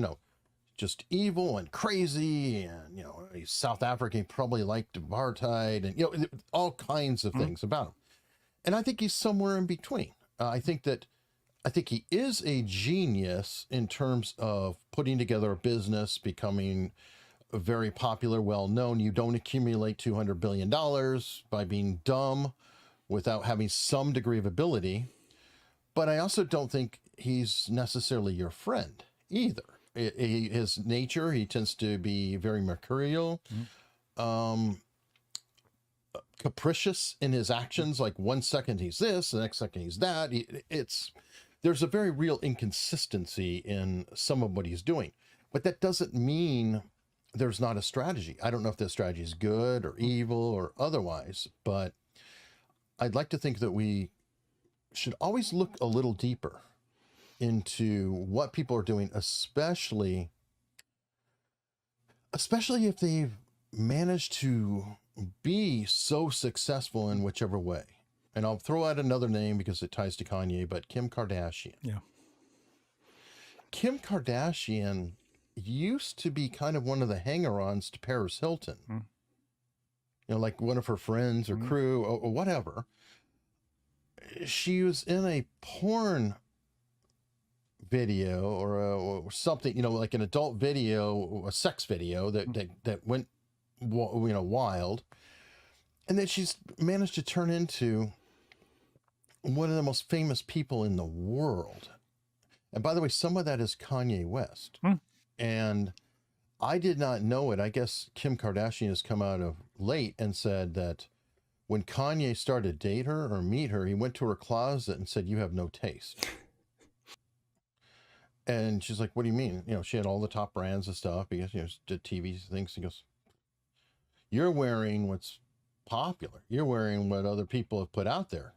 just evil and crazy, and he's South African, probably liked apartheid, and all kinds of things about him. And I think he's somewhere in between. I think he is a genius in terms of putting together a business, becoming very popular, well known. You don't accumulate $200 billion by being dumb without having some degree of ability. But I also don't think he's necessarily your friend either. His nature, he tends to be very mercurial, Mm. um, capricious in his actions. Like 1 second he's this, the next second he's that. There's a very real inconsistency in some of what he's doing, but that doesn't mean there's not a strategy. I don't know if the strategy is good or evil or otherwise, but I'd like to think that we should always look a little deeper into what people are doing, especially if they've managed to be so successful in whichever way. And I'll throw out another name because it ties to Kanye, but Kim Kardashian. Yeah. Kim Kardashian used to be kind of one of the hanger-ons to Paris Hilton. Mm. Like one of her friends or crew or whatever. She was in a porn video or something, like an adult video, a sex video that went, wild, and then she's managed to turn into one of the most famous people in the world. And by the way, some of that is Kanye West. Mm. And I did not know it. I guess Kim Kardashian has come out of late and said that when Kanye started to date her or meet her, he went to her closet and said, "You have no taste." And she's like, "What do you mean?" She had all the top brands and stuff because, did TV things. He goes, "You're wearing what's popular. You're wearing what other people have put out there."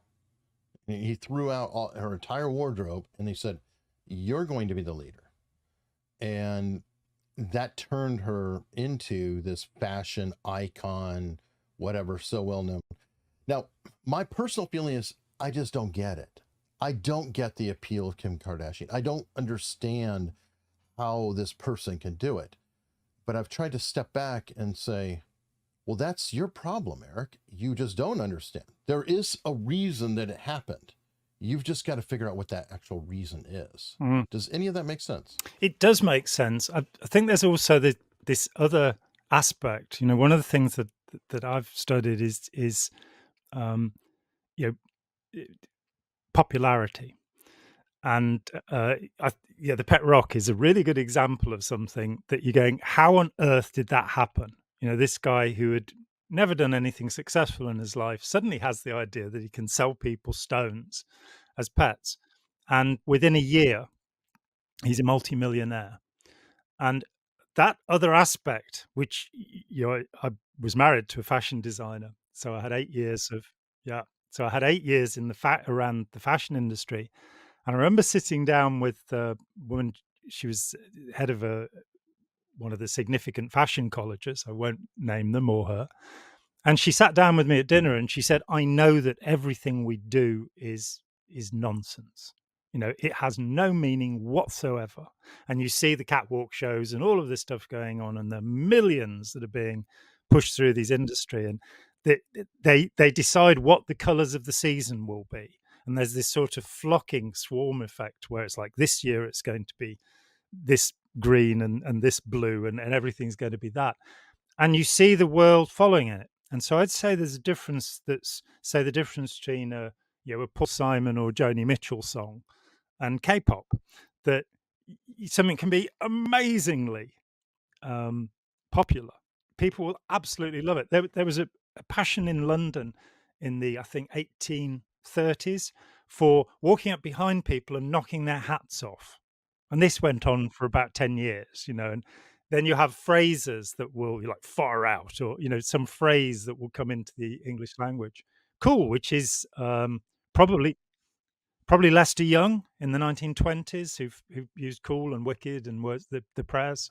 And he threw out her entire wardrobe and he said, "You're going to be the leader." And that turned her into this fashion icon, whatever, so well known. Now, my personal feeling is I just don't get it. I don't get the appeal of Kim Kardashian. I don't understand how this person can do it. But I've tried to step back and say, well, that's your problem, Eric. You just don't understand. There is a reason that it happened. You've just got to figure out what that actual reason is. Mm. Does any of that make sense? It does make sense. I think there's also this other aspect. One of the things that I've studied is popularity, and the pet rock is a really good example of something that you're going, how on earth did that happen? This guy who had never done anything successful in his life suddenly has the idea that he can sell people stones as pets, and within a year he's a multimillionaire. And that other aspect, which I was married to a fashion designer, so I had 8 years of yeah, so I had 8 years in around the fashion industry, and I remember sitting down with a woman. She was head of one of the significant fashion colleges. I won't name them or her. And she sat down with me at dinner and she said, "I know that everything we do is nonsense. It has no meaning whatsoever. And you see the catwalk shows and all of this stuff going on, and the millions that are being pushed through these industry, and they decide what the colors of the season will be. And there's this sort of flocking swarm effect where it's like, this year it's going to be this green and this blue, and everything's going to be that. And you see the world following it. And so I'd say there's a difference. That's, say, the difference between a Paul Simon or Joni Mitchell song and K-pop, that something can be amazingly popular. People will absolutely love it. There was a passion in London in the, I think, 1830s for walking up behind people and knocking their hats off. And this went on for about 10 years, and then you have phrases that will, like, far out, or, some phrase that will come into the English language. Cool, which is probably Lester Young in the 1920s, who used cool and wicked and words, the prayers.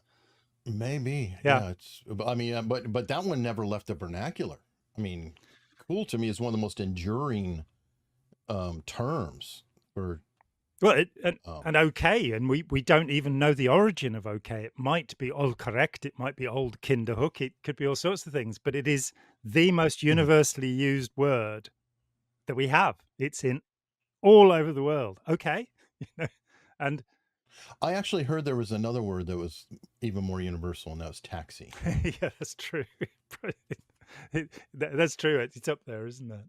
Maybe, Yeah. yeah. I mean, but that one never left the vernacular. I mean, cool to me is one of the most enduring terms for. Well, Um, and okay, and we don't even know the origin of okay. It might be old correct, it might be old Kinderhook, it could be all sorts of things, but it is the most mhm. universally used word that we have. It's in all over the world. Okay, you know, and I actually heard there was another word that was even more universal, and that was taxi. Yeah, that's true. That's true. It's up there, isn't it?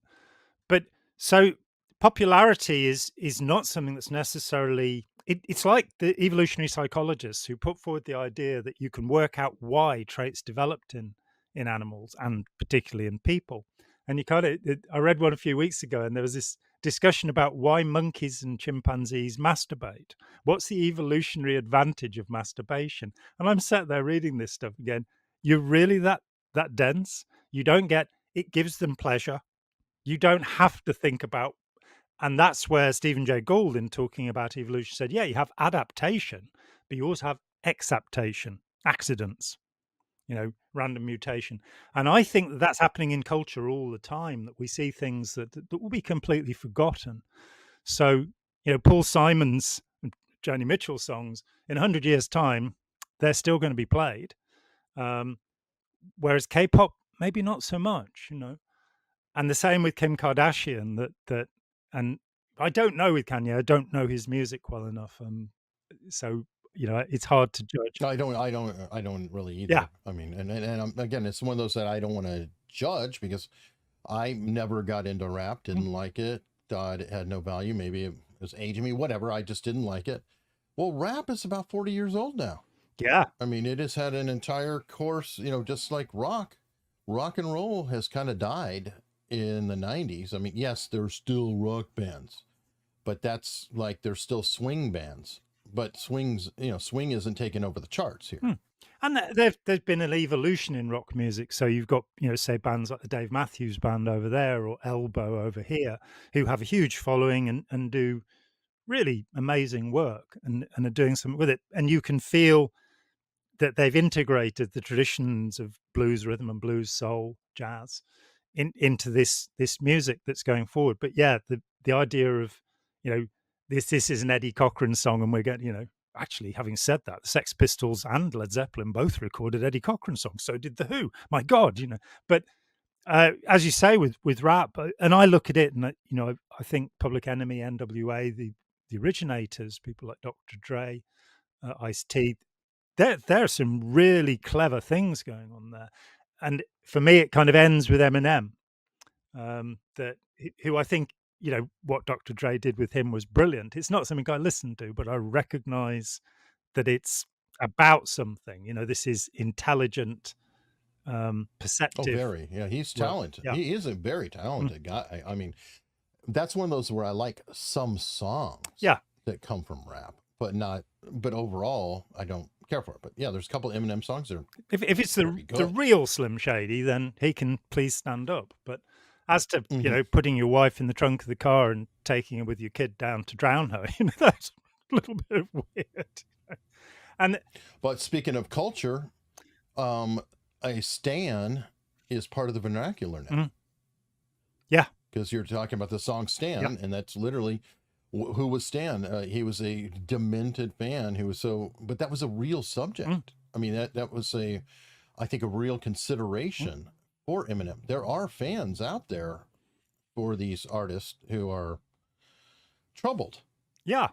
But so popularity is not something that's necessarily it's like the evolutionary psychologists who put forward the idea that you can work out why traits developed in animals and particularly in people. And you kind of I read one a few weeks ago and there was this discussion about why monkeys and chimpanzees masturbate. What's the evolutionary advantage of masturbation? And I'm sat there reading this stuff again. You're really that dense? You don't get it gives them pleasure, you don't have to think about, and that's where Stephen Jay Gould, in talking about evolution, said, yeah, you have adaptation, but you also have exaptation, accidents, random mutation. And I think that that's happening in culture all the time, that we see things that will be completely forgotten. So, Paul Simon's and Joni Mitchell songs, in 100 years' time, they're still going to be played. Um, Whereas K-pop, maybe not so much. And the same with Kim Kardashian, and I don't know with Kanye, I don't know his music well enough, so, it's hard to judge. I don't really Yeah. either. I mean, again, it's one of those that I don't want to judge because I never got into rap, Mm. didn't like it, thought it had no value. Maybe it was aging me, whatever. I just didn't like it. Well, rap is about 40 years old now. Yeah. I mean, it has had an entire course, just like rock. Rock and roll has kind of died in the 90s. I mean, yes, there's still rock bands, but that's like there's still swing bands. But swing isn't taking over the charts here. Hmm. And there's been an evolution in rock music, so you've got, say, bands like the Dave Matthews Band over there or Elbow over here, who have a huge following and do really amazing work and are doing something with it, and you can feel that they've integrated the traditions of blues, rhythm and blues, soul, jazz into this music that's going forward. But yeah, the idea of, you know this is an Eddie Cochran song, and we're getting, actually, having said that, the Sex Pistols and Led Zeppelin both recorded Eddie Cochran songs. So did the Who. My God. But as you say with rap, and I look at it, and I think Public Enemy, N.W.A., the originators, people like Dr. Dre, Ice-T, there are some really clever things going on there. And for me, it kind of ends with Eminem, that who I think, what Dr. Dre did with him was brilliant. It's not something I listen to, but I recognize that it's about something. This is intelligent, Oh, perceptive very. Yeah, he's work. talented. Yeah. He is a very Mm. talented guy. I mean, that's one of those where I like some songs Yeah. that come from rap, but overall, I don't care for it. But yeah, there's a couple of Eminem songs that are If it's the very the good. real Slim Shady, then he can please stand up. But as to, Hmm. putting your wife in the trunk of the car and taking her with your kid down to drown her, that's a little bit weird. And But speaking of culture, um, a stan is part of the vernacular now mhm, yeah, because you're talking about the song yeah, Stan, and that's literally who was Stan. He was a demented fan who was but that was a real mm, subject. I mean, that was I think, a real mm, consideration for Eminem. There are fans out there for these artists who are troubled, yeah,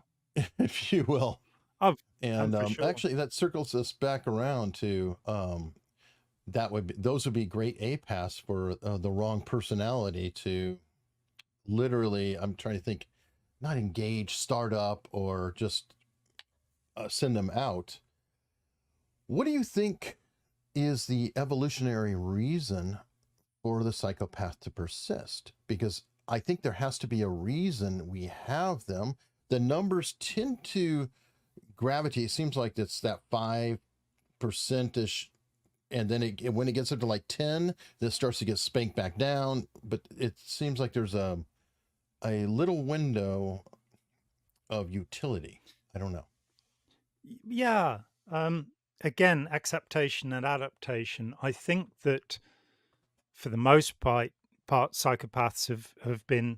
if you will. oh, And for sure. actually, that circles us back around to those would be great A pass for the wrong personality to literally. I'm trying to think, not engage, start up, or just send them out. What do you think is the evolutionary reason for the psychopath to persist? Because I think there has to be a reason we have them. The numbers tend to gravitate. It seems like it's that 5% ish. And then when it gets up to like 10, this starts to get spanked back down. But it seems like there's a little window of utility. I don't know. Yeah. Again, acceptation and adaptation. I think that for the most part psychopaths have been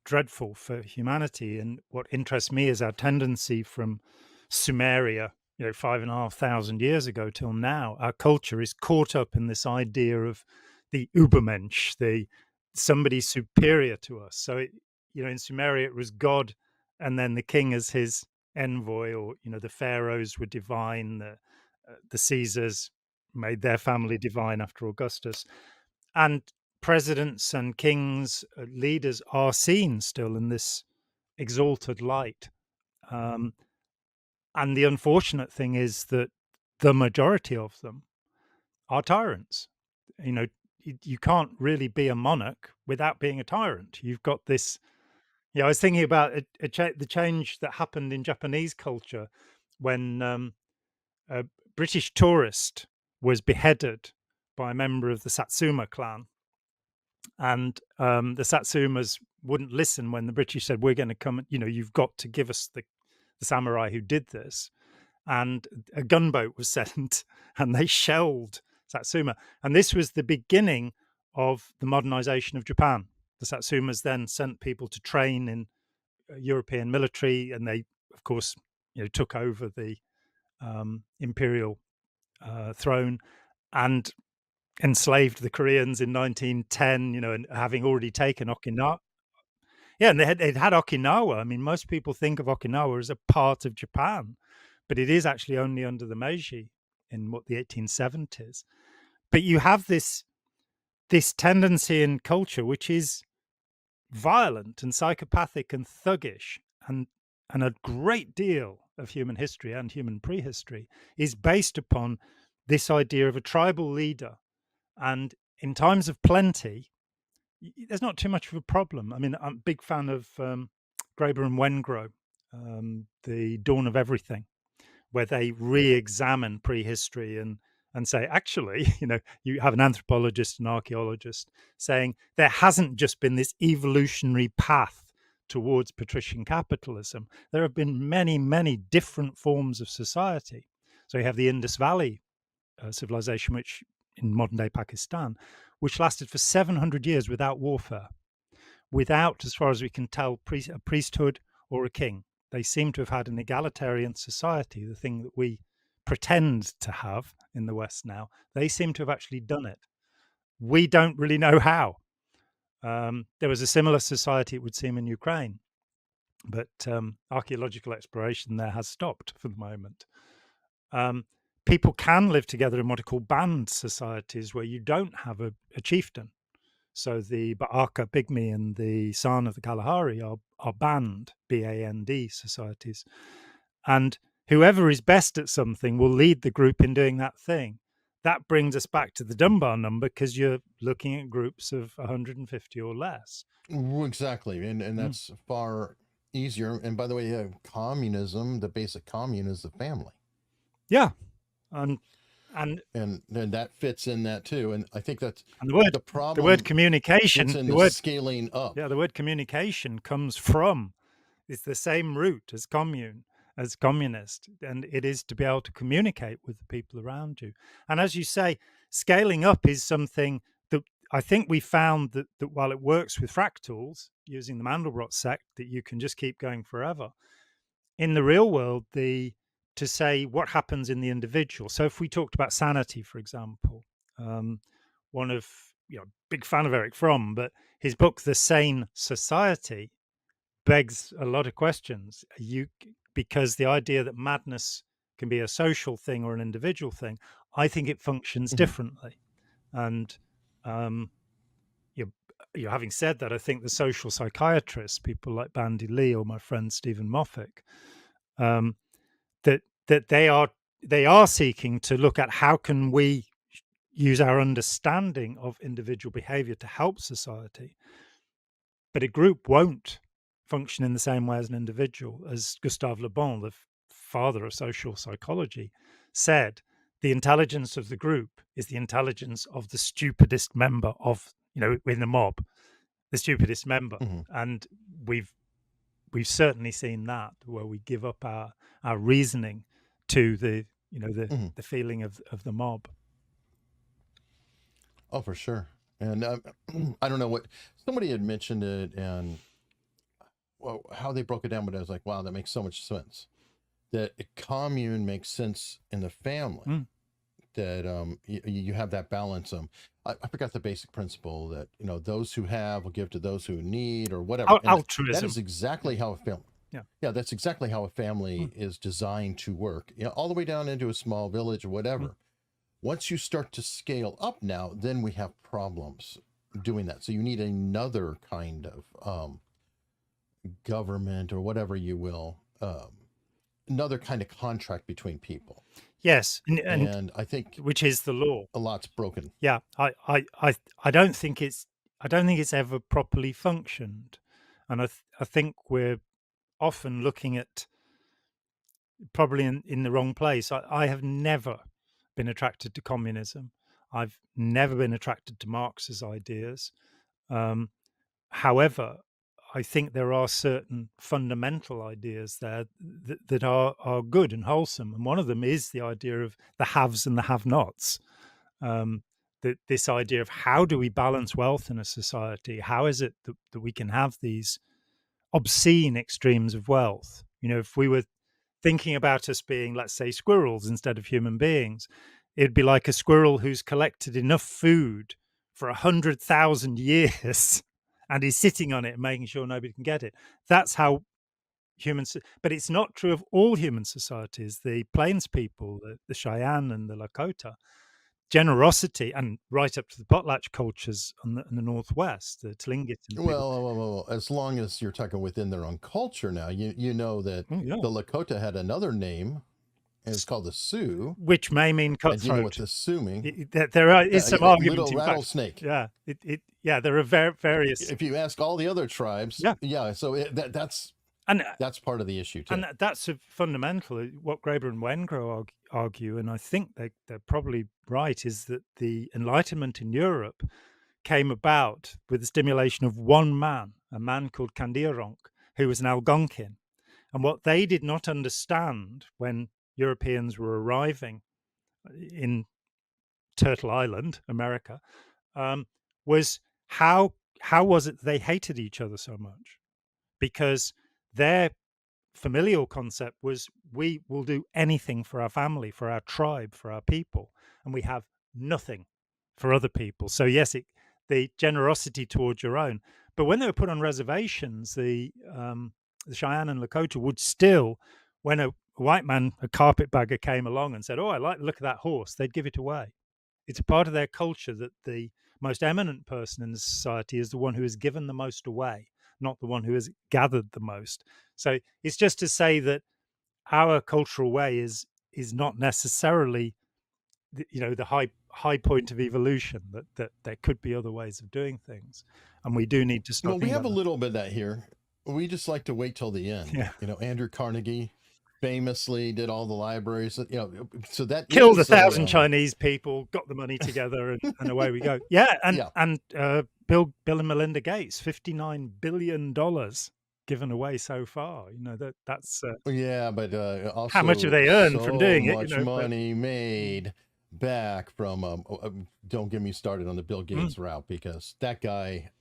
dreadful for humanity. And what interests me is our tendency from Sumeria, 5,500 years ago till now. Our culture is caught up in this idea of the Übermensch, the somebody superior to us. So in Sumeria it was God, and then the king as his envoy, or the pharaohs were divine, the Caesars made their family divine after Augustus, and presidents and kings, leaders are seen still in this exalted light. Um, and the unfortunate thing is that the majority of them are tyrants. You know, you can't really be a monarch without being a tyrant. You've got this. Yeah, I was thinking about the change that happened in Japanese culture when a British tourist was beheaded by a member of the Satsuma clan, and the Satsumas wouldn't listen when the British said, "We're going to come. You've got to give us the samurai who did this." And a gunboat was sent, and they shelled Satsuma. And this was the beginning of the modernization of Japan. The Satsumas then sent people to train in European military, and they, of course, took over the imperial throne and enslaved the Koreans in 1910. And having already taken Okinawa. Yeah, and they'd had Okinawa. I mean, most people think of Okinawa as a part of Japan, but it is actually only under the Meiji in the 1870s. But you have this tendency in culture which is violent and psychopathic and thuggish, and a great deal of human history and human prehistory is based upon this idea of a tribal leader. And in times of plenty, there's not too much of a problem. I mean, I'm a big fan of Graeber and Wengrow, The Dawn of Everything, where they re-examine prehistory and say, actually, you have an anthropologist and archaeologist saying there hasn't just been this evolutionary path towards patrician capitalism. There have been many, many different forms of society. So you have the Indus Valley civilization, which in modern day Pakistan, which lasted for 700 years without warfare, without, as far as we can tell, a priesthood or a king. They seem to have had an egalitarian society, the thing that we pretend to have in the West now. They seem to have actually done it. We don't really know how. There was a similar society, it would seem, in Ukraine, but archaeological exploration there has stopped for the moment. People can live together in what are called band societies, where you don't have a chieftain. So the Ba'aka Pygmy and the San of the Kalahari are band, BAND societies. And whoever is best at something will lead the group in doing that thing. That brings us back to the Dunbar number, because you're looking at groups of 150 or less. Exactly. And that's far easier. And by the way, communism, the basic commune is the family. Yeah. And that fits in that too. And I think that's the problem. The word communication, the word scaling up. Yeah, the word communication comes from, it's the same root as commune, as communist, and it is to be able to communicate with the people around you. And as you say, scaling up is something that I think we found that while it works with fractals using the Mandelbrot sect, that you can just keep going forever. In the real world, to say what happens in the individual. So if we talked about sanity, for example, one of, big fan of Eric Fromm, but his book, The Sane Society, begs a lot of questions. Because the idea that madness can be a social thing or an individual thing, I think it functions differently. And having said that, I think the social psychiatrists, people like Bandy Lee or my friend Stephen Moffat, that they are seeking to look at how can we use our understanding of individual behavior to help society. But a group won't function in the same way as an individual. As Gustave Le Bon, the father of social psychology, said, the intelligence of the group is the intelligence of the stupidest member of, in the mob, the stupidest member. And we've certainly seen that, where we give up our reasoning to the feeling of the mob. Oh, for sure. And I don't know what somebody had mentioned it, and how they broke it down, but I was like, wow, that makes so much sense. That a commune makes sense in the family. That you have that balance. I forgot the basic principle that those who have will give to those who need, or whatever. Altruism. That is exactly how a family. Yeah. Yeah, that's exactly how a Mm, family is designed to work. You know, all the way down into a small village or mm. whatever. Once you start to scale up now, then we have problems doing that. So you need another kind of government or whatever you will, another kind of contract between people. Yes, and And I think which is the law. a lot's broken. Yeah, I don't think it's ever properly functioned, and I think we're often looking at probably in the wrong place. I have never been attracted to communism. I've never been attracted to Marx's ideas. Um, However, I think there are certain fundamental ideas there that are good and wholesome, and one of them is the idea of the haves and the have-nots. That this idea of how do we balance wealth in a society? How is it that we can have these obscene extremes of wealth? You know, if we were thinking about us being, let's say, squirrels instead of human beings, it'd be like a squirrel who's collected enough food for 100,000 years and is sitting on it and making sure nobody can get it. That's how humans, but it's not true of all human societies. The Plains people, the Cheyenne and the Lakota, generosity, and right up to the potlatch cultures in the Northwest, the Tlingit and people. Well, as long as you're talking within their own culture now, you know that Oh, yeah. the Lakota had another name, and it's called the Sioux. Which may mean And do you know what cutthroat. the Sioux mean? There is some argument, Little in fact. rattlesnake. Yeah, yeah, there are various. If you ask all the other tribes, Yeah, yeah. So and that's part of the issue too. that's a fundamental what Graeber and Wengrow argue, and I think they're probably right, is that the Enlightenment in Europe came about with the stimulation of one man, a man called Candiaronk, who was an Algonquin. And what they did not understand when Europeans were arriving in Turtle Island, America, um, was how was it they hated each other so much? Because their familial concept was we will do anything for our family, for our tribe, for our people, and we have nothing for other people. So yes, the generosity towards your own, but when they were put on reservations, the Cheyenne and Lakota would still, when a white man, a carpetbagger, came along and said, "Oh, I like the look of that horse," they'd give it away. It's a part of their culture that the most eminent person in the society is the one who has given the most away, not the one who has gathered the most. So it's just to say that our cultural way is not necessarily the high point of evolution. That there could be other ways of doing things, and we do need to start Well, we thinking have a about that. little bit of that here. We just like to wait till the end. Yeah, You know, Andrew Carnegie famously did all the libraries. You know, so that killed a is a thousand Chinese people, got the money together, and away we go. Yeah, yeah. and Bill and Melinda Gates, $59 billion given away so far. You know that's Yeah, but how much have also they earned from so doing it? much But money mm, made back from. Don't get me started on the Bill mm, Gates route because that guy.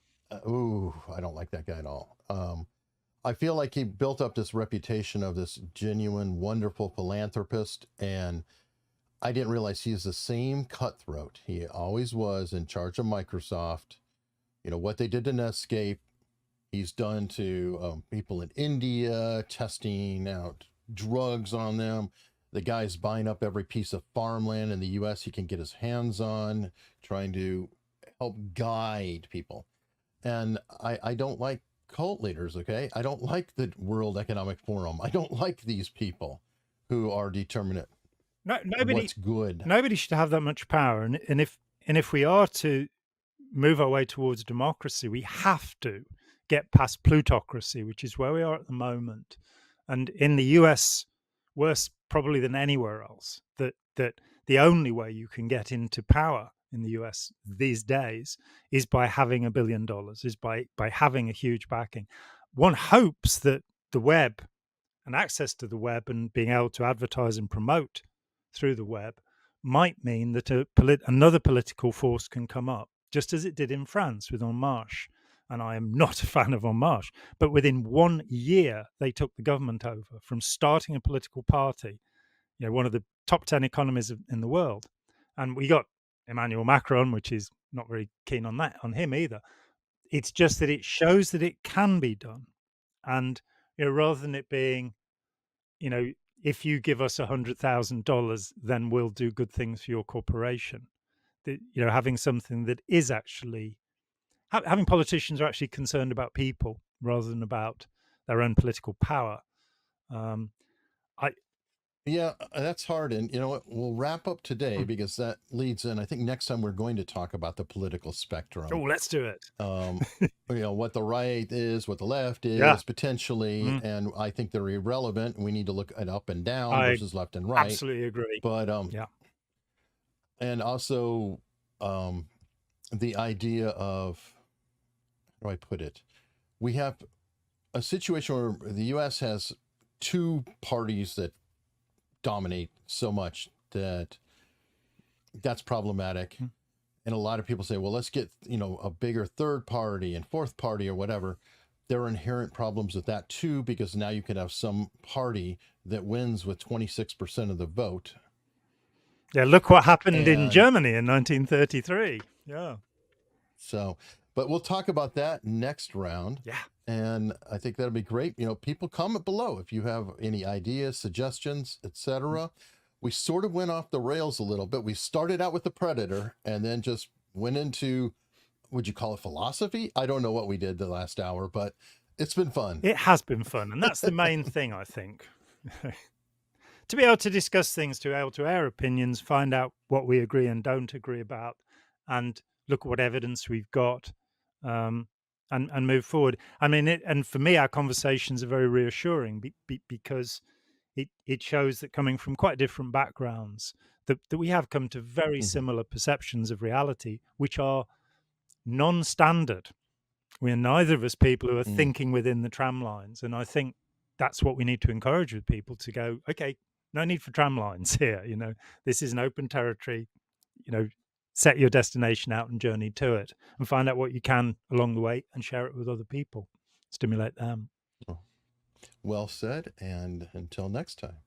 Ooh, I don't like that guy at all. I feel like he built up this reputation of this genuine, wonderful philanthropist, and I didn't realize he's the same cutthroat he always was in charge of Microsoft. You know what they did to Netscape, he's done to people in India, testing out drugs on them. The guy's buying up every piece of farmland in the US he can get his hands on, trying to help guide people. And I don't like cult leaders, okay? I don't like the World Economic Forum. I don't like these people who are determinate no, of what's good. nobody should have that much power. And if we are to move our way towards democracy, we have to get past plutocracy, which is where we are at the moment. And in the US, worse probably than anywhere else, that the only way you can get into power in the US these days is by having $1 billion, is by having a huge backing. One hopes that the web and access to the web and being able to advertise and promote through the web might mean that another political force can come up, just as it did in France with En Marche. And I am not a fan of En Marche, but within 1 year, they took the government over from starting a political party, one of the top 10 economies in the world. And we got Emmanuel Macron, which is not very keen on him either. It's just that it shows that it can be done. And rather than it being, you know, if you give us $100,000, then we'll do good things for your corporation. Having something that is actually having politicians are actually concerned about people rather than about their own political power. Um, I Yeah, that's hard. And you know what? We'll wrap up today mm, because that leads in. I think next time we're going to talk about the political oh, spectrum. let's do it. Um, what the right is, what the left Yeah, is potentially, mm, and I think they're irrelevant. We need to look at up and down I versus left and right. absolutely agree. But Yeah, and also um, the idea of, how do I put it? We have a situation where the U.S. has two parties that dominate so much that that's problematic. mm, And a lot of people say, well, let's get, a bigger third party and fourth party or whatever. There are inherent problems with that too, because now you could have some party that wins with 26% of the vote. yeah. Look what happened in And Germany in 1933. Yeah, so, but we'll talk about that next round. yeah. And I think that'll be great. People comment below if you have any ideas, suggestions, Mm. etc. We sort of went off the rails a little bit. We started out with the Predator and then just went into, would you call it philosophy? I don't know what we did the last hour, but it's been fun. It has been fun, and that's the main thing, I think. To be able to discuss things, to be able to air opinions, find out what we agree and don't agree about, and look at what evidence we've got, um, and move forward. I mean, and for me, our conversations are very reassuring because it shows that coming from quite different backgrounds, that we have come to very Mhm. similar perceptions of reality, which are non-standard. We're neither of us people who are Mm. thinking within the tram lines, and I think that's what we need to encourage with people to go, okay, no need for tram lines here. This is an open territory. You know, set your destination out and journey to it, and find out what you can along the way, and share it with other people, stimulate them. Well said. And until next time.